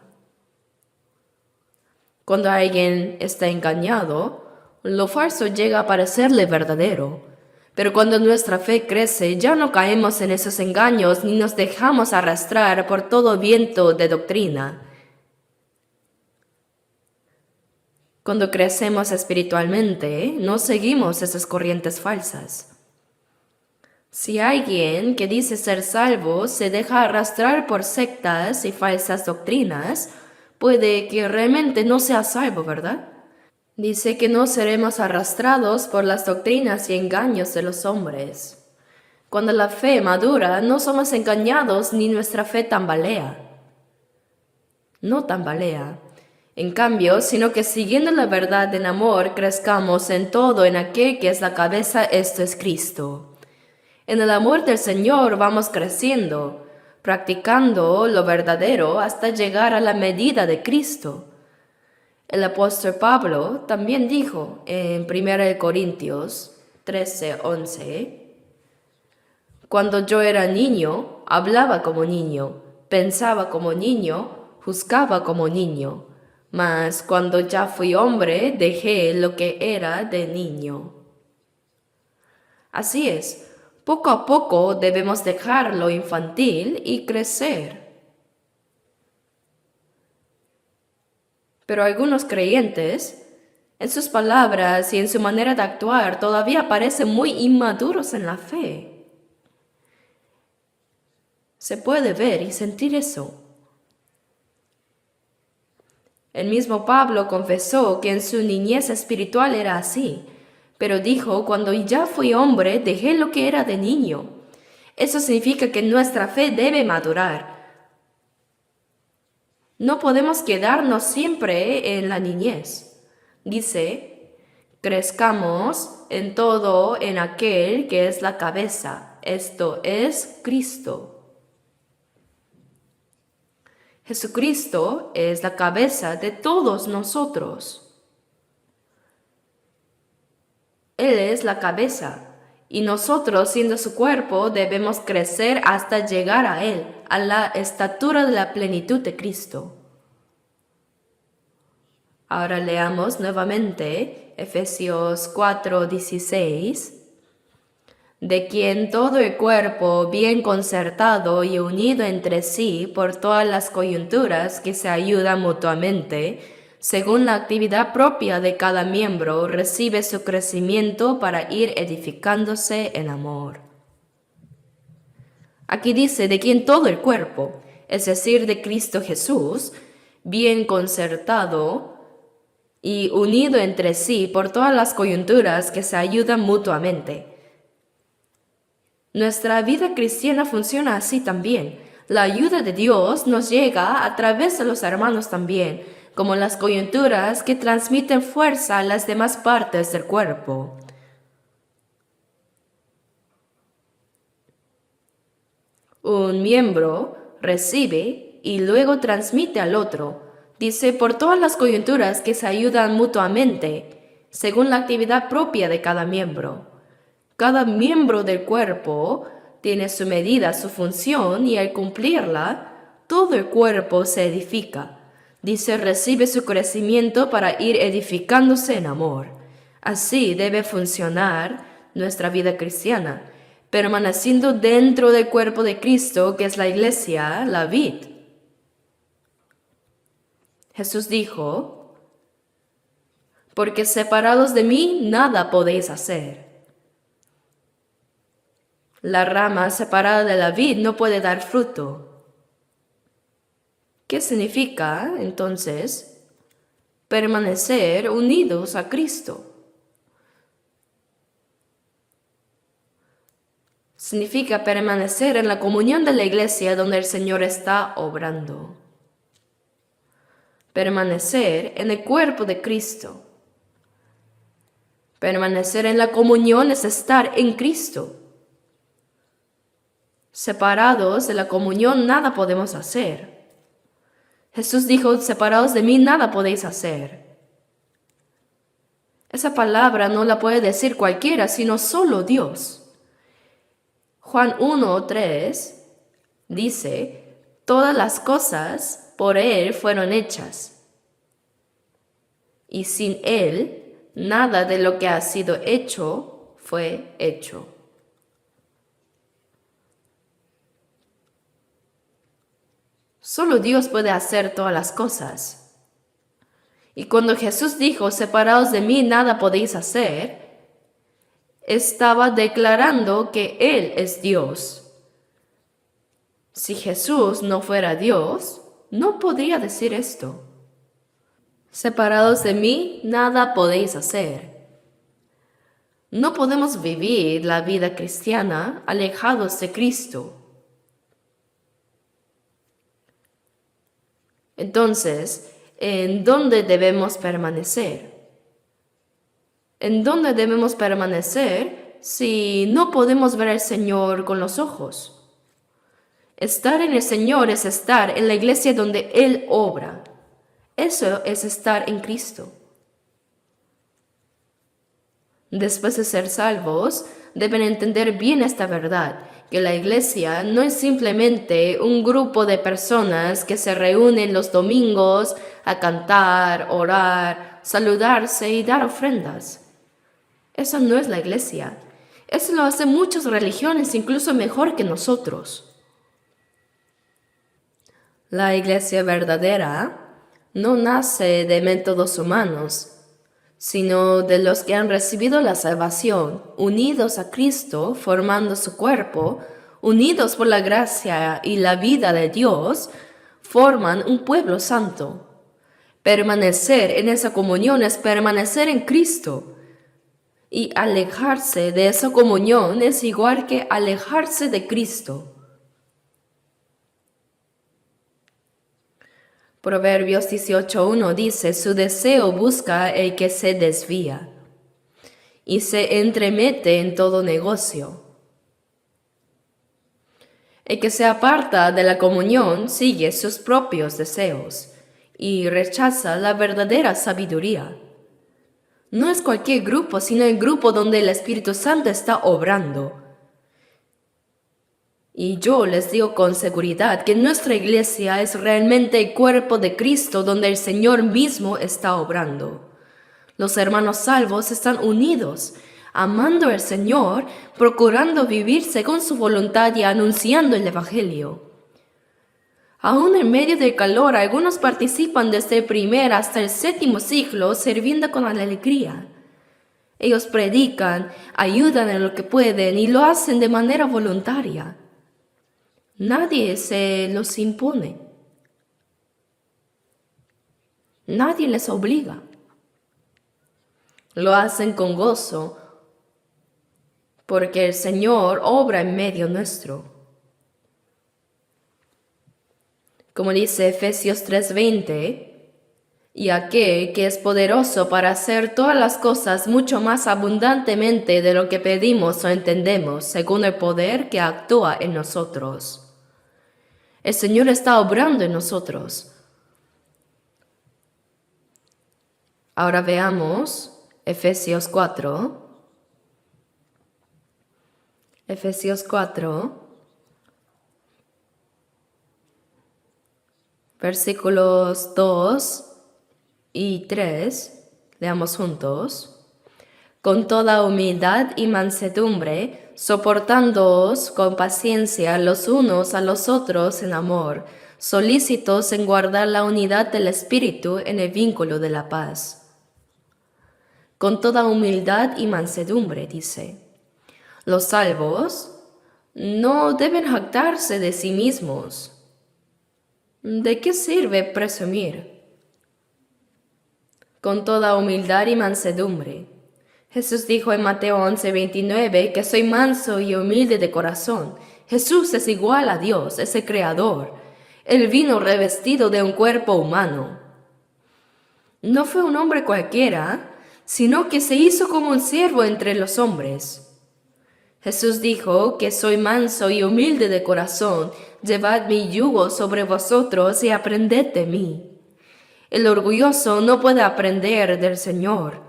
Cuando alguien está engañado, lo falso llega a parecerle verdadero. Pero cuando nuestra fe crece, ya no caemos en esos engaños ni nos dejamos arrastrar por todo viento de doctrina. Cuando crecemos espiritualmente, no seguimos esas corrientes falsas. Si alguien que dice ser salvo se deja arrastrar por sectas y falsas doctrinas, puede que realmente no sea salvo, ¿verdad? Dice que no seremos arrastrados por las doctrinas y engaños de los hombres. Cuando la fe madura, no somos engañados ni nuestra fe tambalea. No tambalea. En cambio, sino que siguiendo la verdad en amor, crezcamos en todo en aquel que es la cabeza, esto es Cristo. En el amor del Señor vamos creciendo, practicando lo verdadero hasta llegar a la medida de Cristo. El apóstol Pablo también dijo en 1 Corintios 13:11, cuando yo era niño, hablaba como niño, pensaba como niño, juzgaba como niño, mas cuando ya fui hombre, dejé lo que era de niño. Así es, poco a poco debemos dejar lo infantil y crecer. Pero algunos creyentes, en sus palabras y en su manera de actuar, todavía parecen muy inmaduros en la fe. Se puede ver y sentir eso. El mismo Pablo confesó que en su niñez espiritual era así, pero dijo, cuando ya fui hombre, dejé lo que era de niño. Eso significa que nuestra fe debe madurar. No podemos quedarnos siempre en la niñez. Dice, crezcamos en todo en aquel que es la cabeza, esto es Cristo. Jesucristo es la cabeza de todos nosotros. Él es la cabeza y nosotros, siendo su cuerpo, debemos crecer hasta llegar a Él, a la estatura de la plenitud de Cristo. Ahora leamos nuevamente Efesios 4:16, de quien todo el cuerpo, bien concertado y unido entre sí por todas las coyunturas que se ayudan mutuamente, según la actividad propia de cada miembro, recibe su crecimiento para ir edificándose en amor. Aquí dice de quien todo el cuerpo, es decir, de Cristo Jesús, bien concertado y unido entre sí por todas las coyunturas que se ayudan mutuamente. Nuestra vida cristiana funciona así también. La ayuda de Dios nos llega a través de los hermanos también, como las coyunturas que transmiten fuerza a las demás partes del cuerpo. Un miembro recibe y luego transmite al otro. Dice, por todas las coyunturas que se ayudan mutuamente, según la actividad propia de cada miembro. Cada miembro del cuerpo tiene su medida, su función, y al cumplirla, todo el cuerpo se edifica. Dice, recibe su crecimiento para ir edificándose en amor. Así debe funcionar nuestra vida cristiana, permaneciendo dentro del cuerpo de Cristo, que es la iglesia, la vid. Jesús dijo, porque separados de mí nada podéis hacer. La rama separada de la vid no puede dar fruto. ¿Qué significa, entonces, permanecer unidos a Cristo? Significa permanecer en la comunión de la iglesia donde el Señor está obrando. Permanecer en el cuerpo de Cristo. Permanecer en la comunión es estar en Cristo. Separados de la comunión nada podemos hacer. Jesús dijo, separados de mí nada podéis hacer. Esa palabra no la puede decir cualquiera, sino solo Dios. Juan 1:3 dice, todas las cosas por Él fueron hechas, y sin Él nada de lo que ha sido hecho fue hecho. Solo Dios puede hacer todas las cosas. Y cuando Jesús dijo, separados de mí nada podéis hacer, estaba declarando que Él es Dios. Si Jesús no fuera Dios, no podría decir esto. Separados de mí, nada podéis hacer. No podemos vivir la vida cristiana alejados de Cristo. Entonces, ¿en dónde debemos permanecer? ¿En dónde debemos permanecer si no podemos ver al Señor con los ojos? Estar en el Señor es estar en la iglesia donde Él obra. Eso es estar en Cristo. Después de ser salvos, deben entender bien esta verdad, que la iglesia no es simplemente un grupo de personas que se reúnen los domingos a cantar, orar, saludarse y dar ofrendas. Eso no es la iglesia. Eso lo hacen muchas religiones, incluso mejor que nosotros. La iglesia verdadera no nace de métodos humanos, sino de los que han recibido la salvación, unidos a Cristo, formando su cuerpo, unidos por la gracia y la vida de Dios, forman un pueblo santo. Permanecer en esa comunión es permanecer en Cristo. Y alejarse de esa comunión es igual que alejarse de Cristo. Proverbios 18:1 dice, su deseo busca el que se desvía y se entremete en todo negocio. El que se aparta de la comunión sigue sus propios deseos y rechaza la verdadera sabiduría. No es cualquier grupo, sino el grupo donde el Espíritu Santo está obrando. Y yo les digo con seguridad que nuestra iglesia es realmente el cuerpo de Cristo donde el Señor mismo está obrando. Los hermanos salvos están unidos, amando al Señor, procurando vivir según su voluntad y anunciando el Evangelio. Aún en medio del calor, algunos participan desde el primer hasta el 7º siglo sirviendo con alegría. Ellos predican, ayudan en lo que pueden y lo hacen de manera voluntaria. Nadie se los impone. Nadie les obliga. Lo hacen con gozo porque el Señor obra en medio nuestro. Como dice Efesios 3:20, y aquel que es poderoso para hacer todas las cosas mucho más abundantemente de lo que pedimos o entendemos, según el poder que actúa en nosotros. El Señor está obrando en nosotros. Ahora veamos Efesios 4. Efesios 4, versículos 2 y 3. Leamos juntos. Con toda humildad y mansedumbre, soportándoos con paciencia los unos a los otros en amor, solícitos en guardar la unidad del Espíritu en el vínculo de la paz. Con toda humildad y mansedumbre, dice. Los salvos no deben jactarse de sí mismos. ¿De qué sirve presumir? Con toda humildad y mansedumbre. Jesús dijo en Mateo 11:29 que soy manso y humilde de corazón. Jesús es igual a Dios, es el Creador. Él vino revestido de un cuerpo humano. No fue un hombre cualquiera, sino que se hizo como un siervo entre los hombres. Jesús dijo que soy manso y humilde de corazón. Llevad mi yugo sobre vosotros y aprended de mí. El orgulloso no puede aprender del Señor.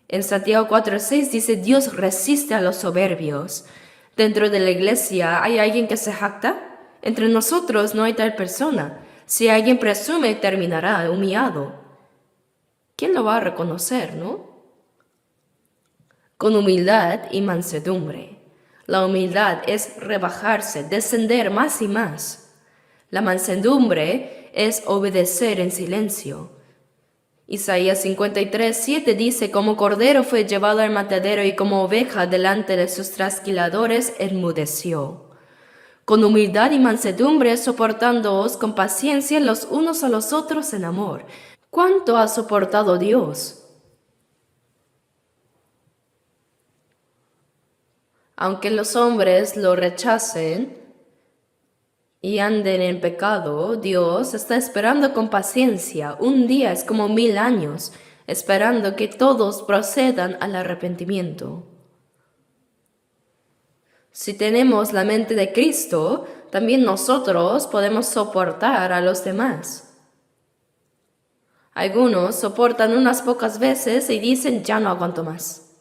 En Santiago 4:6 dice, Dios resiste a los soberbios. Dentro de la iglesia, ¿hay alguien que se jacta? Entre nosotros no hay tal persona. Si alguien presume, terminará humillado. ¿Quién lo va a reconocer, no? Con humildad y mansedumbre. La humildad es rebajarse, descender más y más. La mansedumbre es obedecer en silencio. Isaías 53:7 dice, como cordero fue llevado al matadero y como oveja delante de sus trasquiladores enmudeció. Con humildad y mansedumbre soportándoos con paciencia los unos a los otros en amor, ¿Cuánto ha soportado Dios? Aunque los hombres lo rechacen y anden en pecado, Dios está esperando con paciencia. Un día es como 1000 años, esperando que todos procedan al arrepentimiento. Si tenemos la mente de Cristo, también nosotros podemos soportar a los demás. Algunos soportan unas pocas veces y dicen, ya no aguanto más.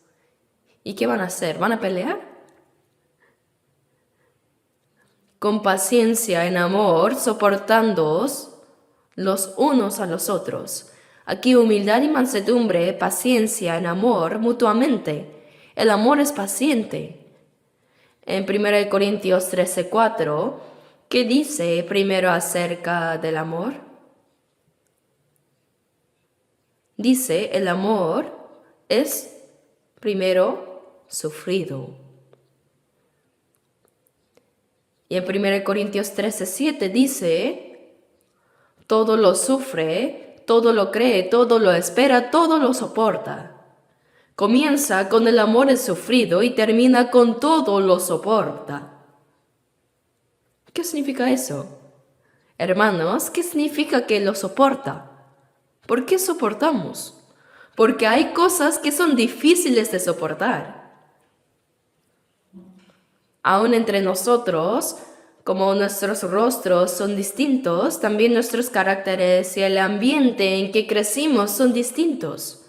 ¿Y qué van a hacer? ¿Van a pelear? Con paciencia, en amor, soportándoos los unos a los otros. Aquí humildad y mansedumbre, paciencia, en amor, mutuamente. El amor es paciente. En 1 Corintios 13:4, ¿qué dice primero acerca del amor? Dice, el amor es primero sufrido. Y en 1 Corintios 13:7 dice, todo lo sufre, todo lo cree, todo lo espera, todo lo soporta. Comienza con el amor es sufrido y termina con todo lo soporta. ¿Qué significa eso? Hermanos, ¿qué significa que lo soporta? ¿Por qué soportamos? Porque hay cosas que son difíciles de soportar. Aún entre nosotros, como nuestros rostros son distintos, también nuestros caracteres y el ambiente en que crecimos son distintos.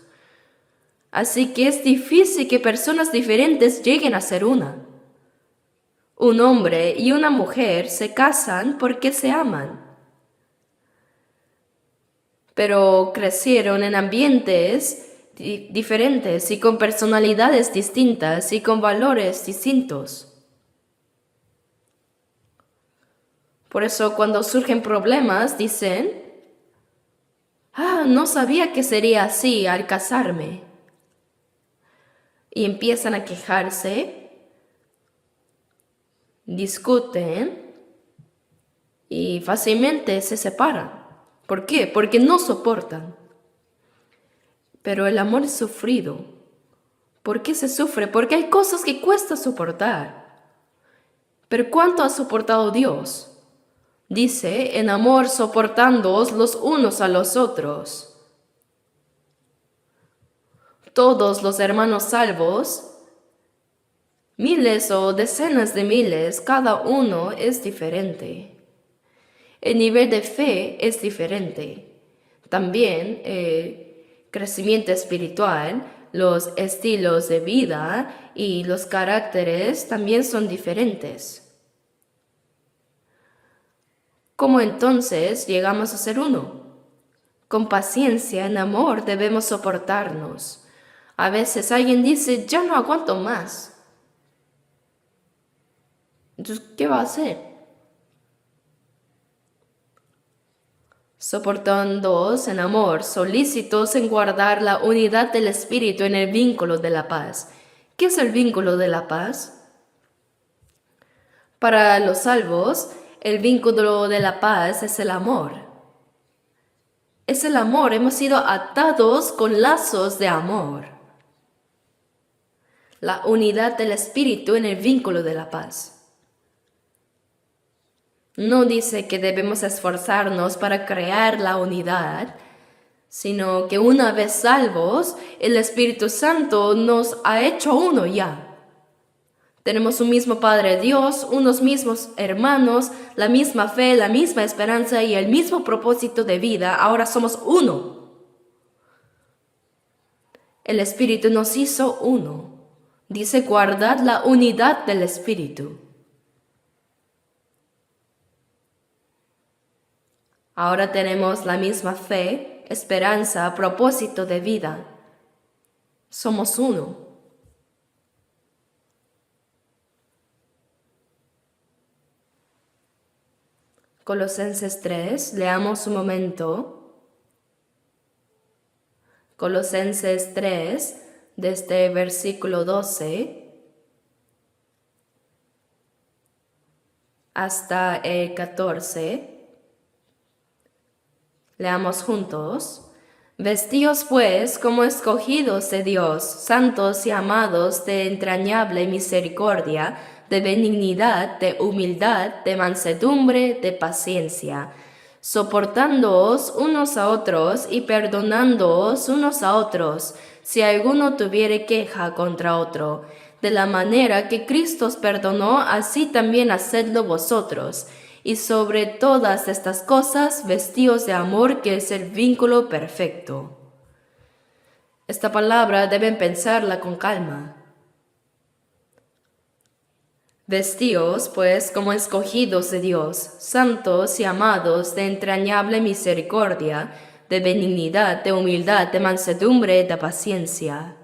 Así que es difícil que personas diferentes lleguen a ser una. Un hombre y una mujer se casan porque se aman, pero crecieron en ambientes diferentes y con personalidades distintas y con valores distintos. Por eso cuando surgen problemas dicen, no sabía que sería así al casarme. Y empiezan a quejarse, discuten y fácilmente se separan. ¿Por qué? Porque no soportan. Pero el amor es sufrido. ¿Por qué se sufre? Porque hay cosas que cuesta soportar. Pero ¿cuánto ha soportado Dios? Dice, en amor soportándoos los unos a los otros. Todos los hermanos salvos, miles o decenas de miles, cada uno es diferente. El nivel de fe es diferente. También el crecimiento espiritual, los estilos de vida y los caracteres también son diferentes. ¿Cómo entonces llegamos a ser uno? Con paciencia, en amor, debemos soportarnos. A veces alguien dice, ya no aguanto más. Entonces, ¿qué va a hacer? Soportándoos en amor, solícitos en guardar la unidad del Espíritu en el vínculo de la paz. ¿Qué es el vínculo de la paz? Para los salvos, el vínculo de la paz es el amor. Es el amor, hemos sido atados con lazos de amor. La unidad del Espíritu en el vínculo de la paz. No dice que debemos esforzarnos para crear la unidad, sino que una vez salvos, el Espíritu Santo nos ha hecho uno ya. Tenemos un mismo Padre Dios, unos mismos hermanos, la misma fe, la misma esperanza y el mismo propósito de vida. Ahora somos uno. El Espíritu nos hizo uno. Dice, guardad la unidad del Espíritu. Ahora tenemos la misma fe, esperanza, propósito de vida. Somos uno. Colosenses 3, leamos un momento. Colosenses 3, desde versículo 12 hasta el 14. Leamos juntos. Vestíos pues como escogidos de Dios, santos y amados de entrañable misericordia, de benignidad, de humildad, de mansedumbre, de paciencia, soportándoos unos a otros y perdonándoos unos a otros, si alguno tuviere queja contra otro. De la manera que Cristo os perdonó, así también hacedlo vosotros. Y sobre todas estas cosas, vestíos de amor, que es el vínculo perfecto. Esta palabra deben pensarla con calma. Vestíos, pues, como escogidos de Dios, santos y amados de entrañable misericordia, de benignidad, de humildad, de mansedumbre, de paciencia.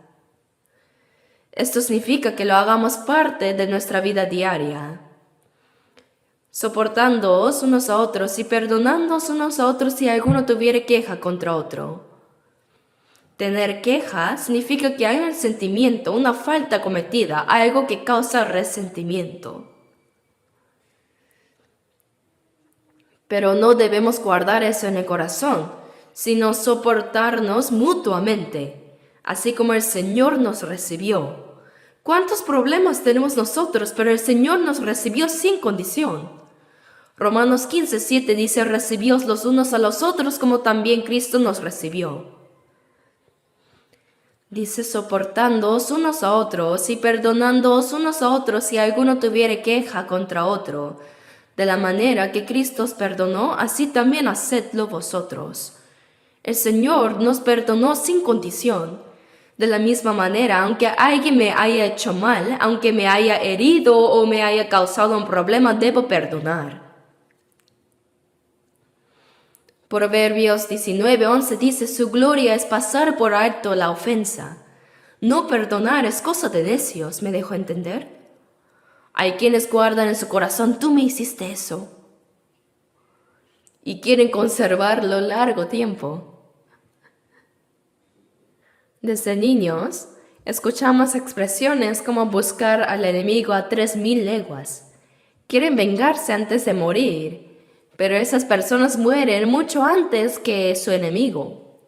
Esto significa que lo hagamos parte de nuestra vida diaria, soportándoos unos a otros y perdonándoos unos a otros si alguno tuviere queja contra otro. Tener queja significa que hay un sentimiento, una falta cometida, algo que causa resentimiento. Pero no debemos guardar eso en el corazón, sino soportarnos mutuamente, así como el Señor nos recibió. ¿Cuántos problemas tenemos nosotros, pero el Señor nos recibió sin condición? Romanos 15:7 dice, recibíos los unos a los otros como también Cristo nos recibió. Dice, soportándoos unos a otros y perdonándoos unos a otros si alguno tuviere queja contra otro. De la manera que Cristo os perdonó, así también hacedlo vosotros. El Señor nos perdonó sin condición. De la misma manera, aunque alguien me haya hecho mal, aunque me haya herido o me haya causado un problema, debo perdonar. Proverbios 19:11 dice, su gloria es pasar por alto la ofensa. No perdonar es cosa de necios, ¿me dejo entender? Hay quienes guardan en su corazón, tú me hiciste eso, y quieren conservarlo largo tiempo. Desde niños, escuchamos expresiones como buscar al enemigo a 3000 leguas. Quieren vengarse antes de morir, pero esas personas mueren mucho antes que su enemigo.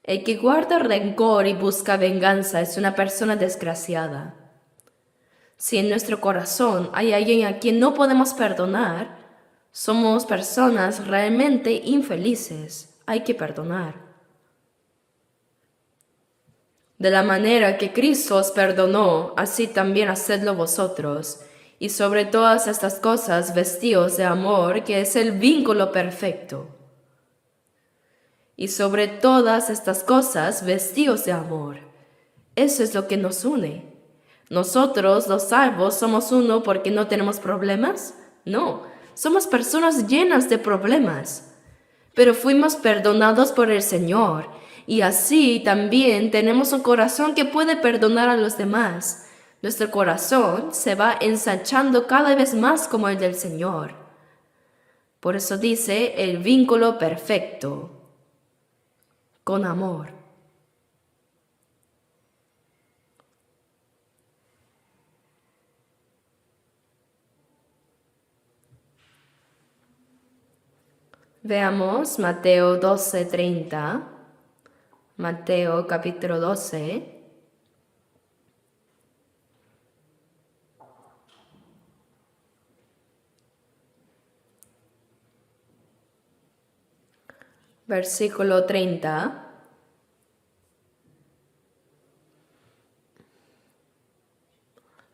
El que guarda rencor y busca venganza es una persona desgraciada. Si en nuestro corazón hay alguien a quien no podemos perdonar, somos personas realmente infelices. Hay que perdonar. De la manera que Cristo os perdonó, así también hacedlo vosotros. Y sobre todas estas cosas vestíos de amor, que es el vínculo perfecto. Y sobre todas estas cosas vestíos de amor. Eso es lo que nos une. ¿Nosotros, los salvos, somos uno porque no tenemos problemas? No, somos personas llenas de problemas. Pero fuimos perdonados por el Señor. Y así también tenemos un corazón que puede perdonar a los demás. Nuestro corazón se va ensanchando cada vez más como el del Señor. Por eso dice el vínculo perfecto, con amor. Veamos Mateo 12:30, Mateo capítulo 12. Versículo 30.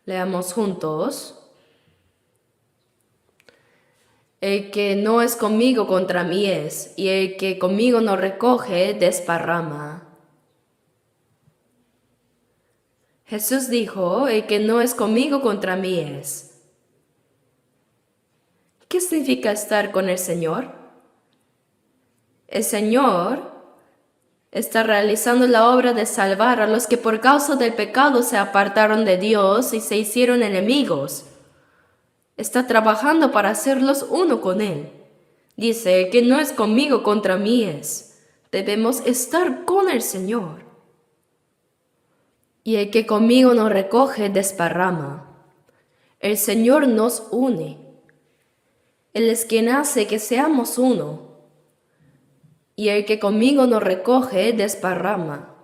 Leamos juntos. El que no es conmigo contra mí es, y el que conmigo no recoge, desparrama. Jesús dijo, el que no es conmigo contra mí es. ¿Qué significa estar con el Señor? El Señor está realizando la obra de salvar a los que por causa del pecado se apartaron de Dios y se hicieron enemigos. Está trabajando para hacerlos uno con Él. Dice que no es conmigo contra mí es. Debemos estar con el Señor. Y el que conmigo no recoge, desparrama. El Señor nos une. Él es quien hace que seamos uno. y el que conmigo no recoge desparrama.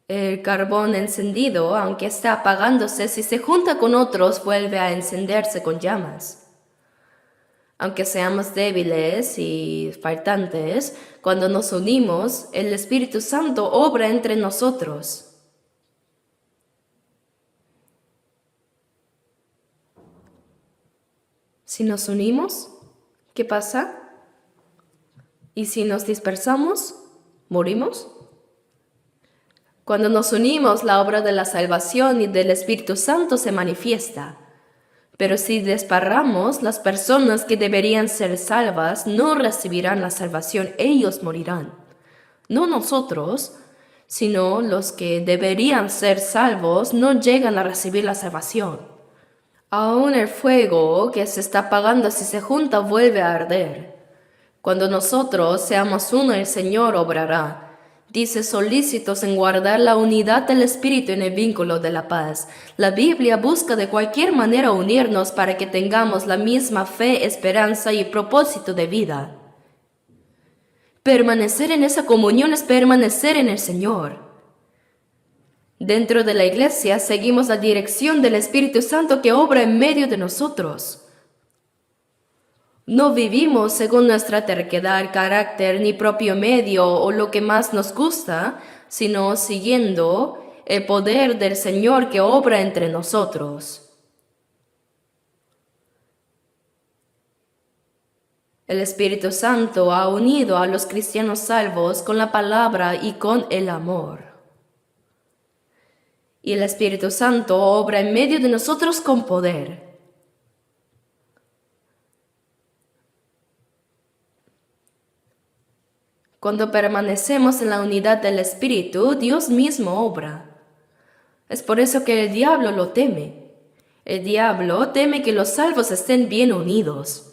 El carbón encendido, aunque está apagándose, si se junta con otros, vuelve a encenderse con llamas. Aunque seamos débiles y faltantes, cuando nos unimos, el Espíritu Santo obra entre nosotros. Si nos unimos, ¿qué pasa? ¿Y si nos dispersamos, morimos? Cuando nos unimos, la obra de la salvación y del Espíritu Santo se manifiesta. Pero si desparramos, las personas que deberían ser salvas no recibirán la salvación, ellos morirán. No nosotros, sino los que deberían ser salvos no llegan a recibir la salvación. Aún el fuego que se está apagando si se junta vuelve a arder. Cuando nosotros seamos uno, el Señor obrará. Dice solícitos en guardar la unidad del Espíritu en el vínculo de la paz. La Biblia busca de cualquier manera unirnos para que tengamos la misma fe, esperanza y propósito de vida. Permanecer en esa comunión es permanecer en el Señor. Dentro de la iglesia seguimos la dirección del Espíritu Santo que obra en medio de nosotros. No vivimos según nuestra terquedad, carácter, ni propio medio o lo que más nos gusta, sino siguiendo el poder del Señor que obra entre nosotros. El Espíritu Santo ha unido a los cristianos salvos con la palabra y con el amor. Y el Espíritu Santo obra en medio de nosotros con poder. Cuando permanecemos en la unidad del Espíritu, Dios mismo obra. Es por eso que el diablo lo teme. El diablo teme que los salvos estén bien unidos.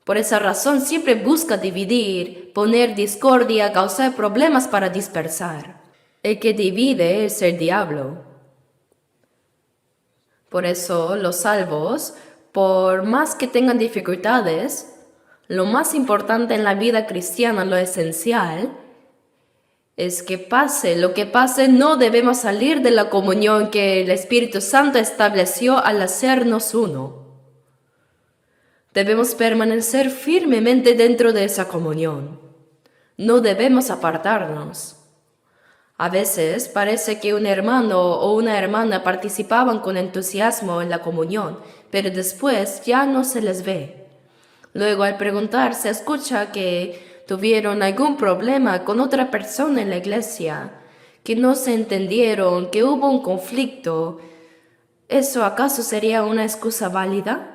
Por esa razón siempre busca dividir, poner discordia, causar problemas para dispersar. El que divide es el diablo. Por eso los salvos, por más que tengan dificultades, lo más importante en la vida cristiana, lo esencial, es que pase lo que pase, no debemos salir de la comunión que el Espíritu Santo estableció al hacernos uno. Debemos permanecer firmemente dentro de esa comunión. No debemos apartarnos. A veces parece que un hermano o una hermana participaban con entusiasmo en la comunión, pero después ya no se les ve. Luego, al preguntar, se escucha que tuvieron algún problema con otra persona en la iglesia, que no se entendieron, que hubo un conflicto. ¿Eso acaso sería una excusa válida?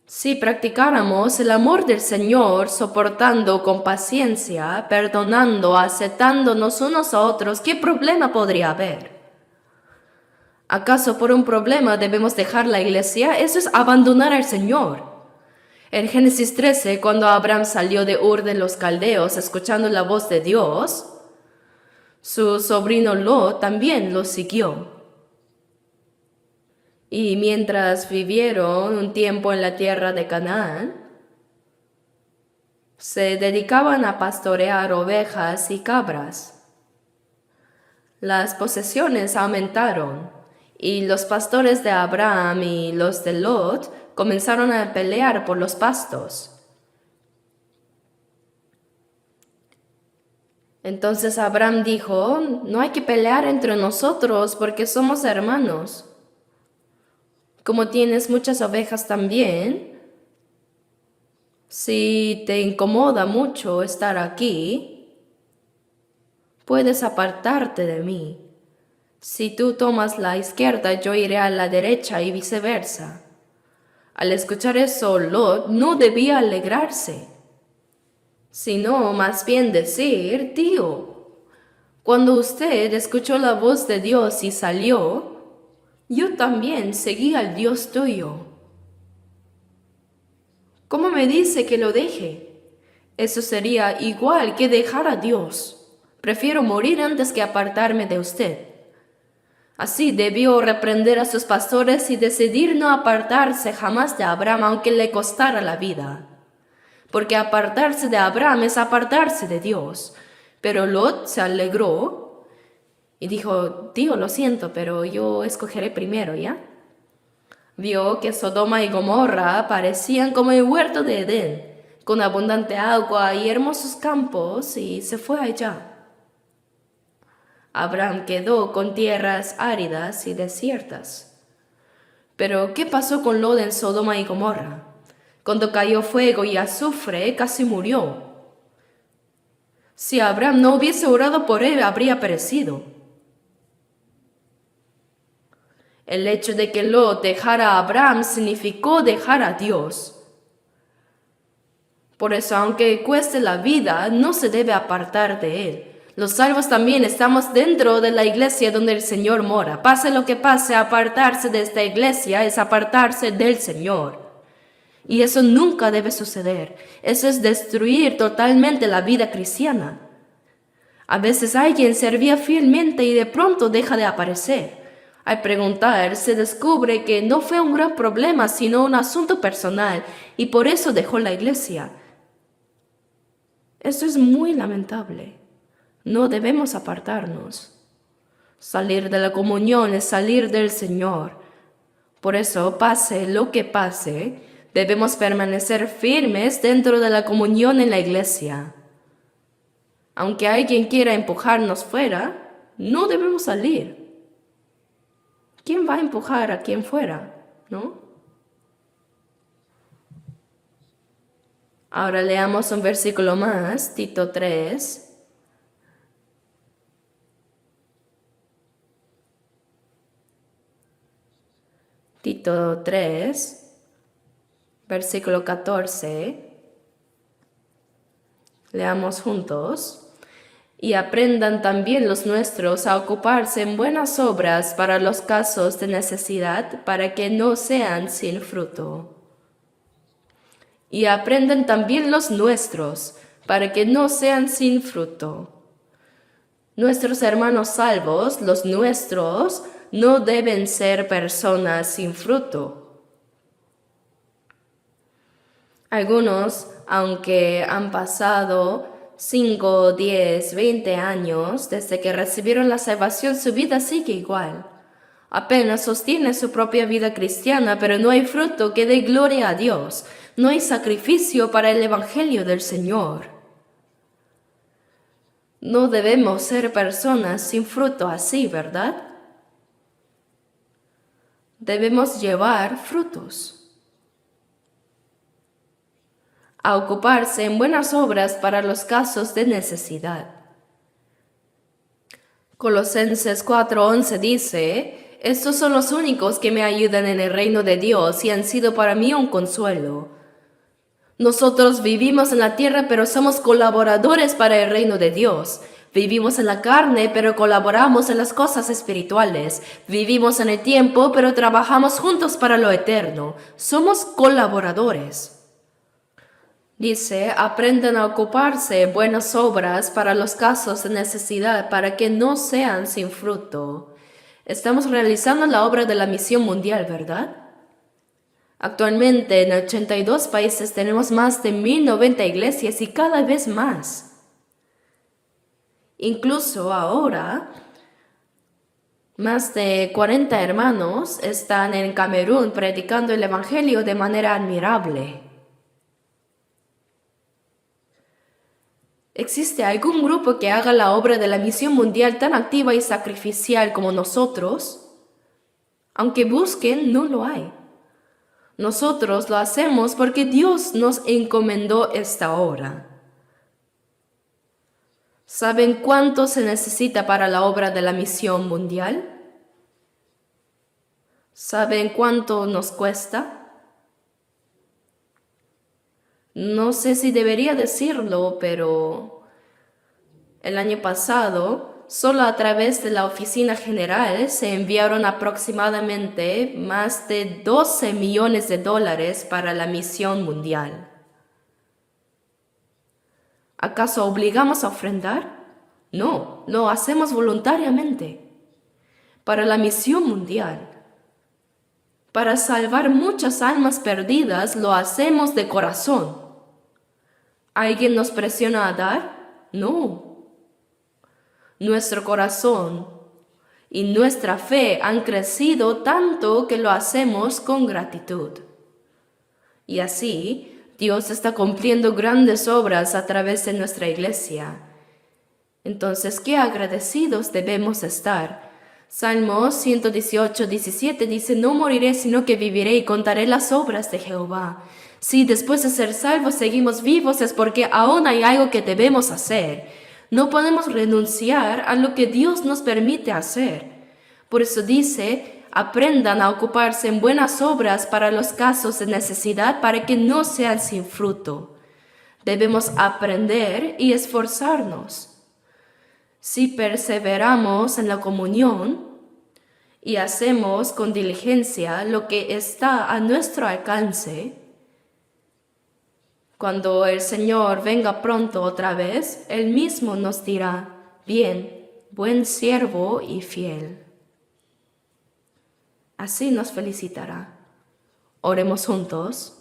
Si practicáramos el amor del Señor, soportando con paciencia, perdonando, aceptándonos unos a otros, ¿qué problema podría haber? ¿Acaso por un problema debemos dejar la iglesia? Eso es abandonar al Señor. En Génesis 13, cuando Abraham salió de Ur de los Caldeos escuchando la voz de Dios, su sobrino Lot también lo siguió. Y mientras vivieron un tiempo en la tierra de Canaán, se dedicaban a pastorear ovejas y cabras. Las posesiones aumentaron. Y los pastores de Abraham y los de Lot comenzaron a pelear por los pastos. Entonces Abraham dijo, no hay que pelear entre nosotros porque somos hermanos. Como tienes muchas ovejas también, si te incomoda mucho estar aquí, puedes apartarte de mí. Si tú tomas la izquierda, yo iré a la derecha y viceversa. Al escuchar eso, Lot no debía alegrarse, sino más bien decir, tío, cuando usted escuchó la voz de Dios y salió, yo también seguí al Dios tuyo. ¿Cómo me dice que lo deje? Eso sería igual que dejar a Dios. Prefiero morir antes que apartarme de usted. Así debió reprender a sus pastores y decidir no apartarse jamás de Abraham, aunque le costara la vida. Porque apartarse de Abraham es apartarse de Dios. Pero Lot se alegró y dijo: Tío, lo siento, pero yo escogeré primero, ¿ya? Vio que Sodoma y Gomorra parecían como el huerto de Edén, con abundante agua y hermosos campos, y se fue allá. Abraham quedó con tierras áridas y desiertas. Pero, ¿qué pasó con Lot en Sodoma y Gomorra? Cuando cayó fuego y azufre, casi murió. Si Abraham no hubiese orado por él, habría perecido. El hecho de que Lot dejara a Abraham significó dejar a Dios. Por eso, aunque cueste la vida, no se debe apartar de él. Los salvos también estamos dentro de la iglesia donde el Señor mora. Pase lo que pase, apartarse de esta iglesia es apartarse del Señor. Y eso nunca debe suceder. Eso es destruir totalmente la vida cristiana. A veces alguien servía fielmente y de pronto deja de aparecer. Al preguntar, se descubre que no fue un gran problema, sino un asunto personal, y por eso dejó la iglesia. Esto es muy lamentable. No debemos apartarnos. Salir de la comunión es salir del Señor. Por eso, pase lo que pase, debemos permanecer firmes dentro de la comunión en la iglesia. Aunque alguien quiera empujarnos fuera, no debemos salir. ¿Quién va a empujar a quien fuera? ¿No? Ahora leamos un versículo más, Tito 3. Tito 3, versículo 14. Leamos juntos. Y aprendan también los nuestros a ocuparse en buenas obras para los casos de necesidad, para que no sean sin fruto. Y aprendan también los nuestros, para que no sean sin fruto. Nuestros hermanos salvos, los nuestros, no deben ser personas sin fruto. Algunos, aunque han pasado 5, 10, 20 años desde que recibieron la salvación, su vida sigue igual. Apenas sostiene su propia vida cristiana, pero no hay fruto que dé gloria a Dios. No hay sacrificio para el Evangelio del Señor. No debemos ser personas sin fruto así, ¿verdad? Debemos llevar frutos. A ocuparse en buenas obras para los casos de necesidad. Colosenses 4:11 dice: estos son los únicos que me ayudan en el reino de Dios y han sido para mí un consuelo. Nosotros vivimos en la tierra, pero somos colaboradores para el reino de Dios. Vivimos en la carne, pero colaboramos en las cosas espirituales. Vivimos en el tiempo, pero trabajamos juntos para lo eterno. Somos colaboradores. Dice: aprendan a ocuparse en buenas obras para los casos de necesidad, para que no sean sin fruto. Estamos realizando la obra de la misión mundial, ¿verdad? Actualmente en 82 países tenemos más de 1090 iglesias y cada vez más. Incluso ahora, más de 40 hermanos están en Camerún predicando el Evangelio de manera admirable. ¿Existe algún grupo que haga la obra de la misión mundial tan activa y sacrificial como nosotros? Aunque busquen, no lo hay. Nosotros lo hacemos porque Dios nos encomendó esta obra. ¿Saben cuánto se necesita para la obra de la misión mundial? ¿Saben cuánto nos cuesta? No sé si debería decirlo, pero el año pasado, solo a través de la oficina general se enviaron aproximadamente más de $12 millones para la misión mundial. ¿Acaso obligamos a ofrendar? No, lo hacemos voluntariamente. para la misión mundial. Para salvar muchas almas perdidas lo hacemos de corazón. ¿Alguien nos presiona a dar? No. Nuestro corazón y nuestra fe han crecido tanto que lo hacemos con gratitud. Y así, Dios está cumpliendo grandes obras a través de nuestra iglesia. Entonces, qué agradecidos debemos estar. Salmo 118, 17 dice, no moriré sino que viviré y contaré las obras de Jehová. Si después de ser salvos seguimos vivos es porque aún hay algo que debemos hacer. No podemos renunciar a lo que Dios nos permite hacer. Por eso dice, aprendan a ocuparse en buenas obras para los casos de necesidad para que no sean sin fruto. Debemos aprender y esforzarnos. Si perseveramos en la comunión y hacemos con diligencia lo que está a nuestro alcance, cuando el Señor venga pronto otra vez, Él mismo nos dirá, bien, buen siervo y fiel. Así nos felicitará. Oremos juntos.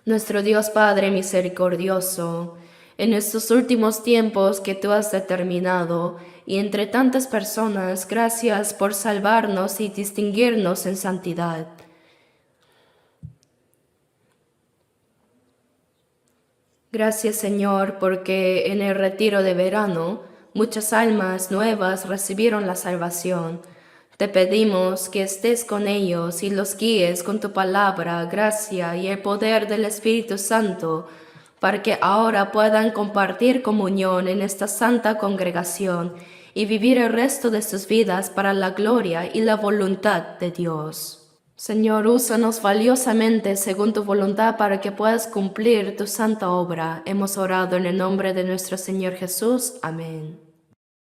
Nuestro Dios Padre misericordioso, en estos últimos tiempos que tú has determinado, y entre tantas personas, gracias por salvarnos y distinguirnos en santidad. Gracias, Señor, porque en el retiro de verano muchas almas nuevas recibieron la salvación. Te pedimos que estés con ellos y los guíes con tu palabra, gracia y el poder del Espíritu Santo, para que ahora puedan compartir comunión en esta santa congregación y vivir el resto de sus vidas para la gloria y la voluntad de Dios. Señor, úsanos valiosamente según tu voluntad para que puedas cumplir tu santa obra. Hemos orado en el nombre de nuestro Señor Jesús. Amén.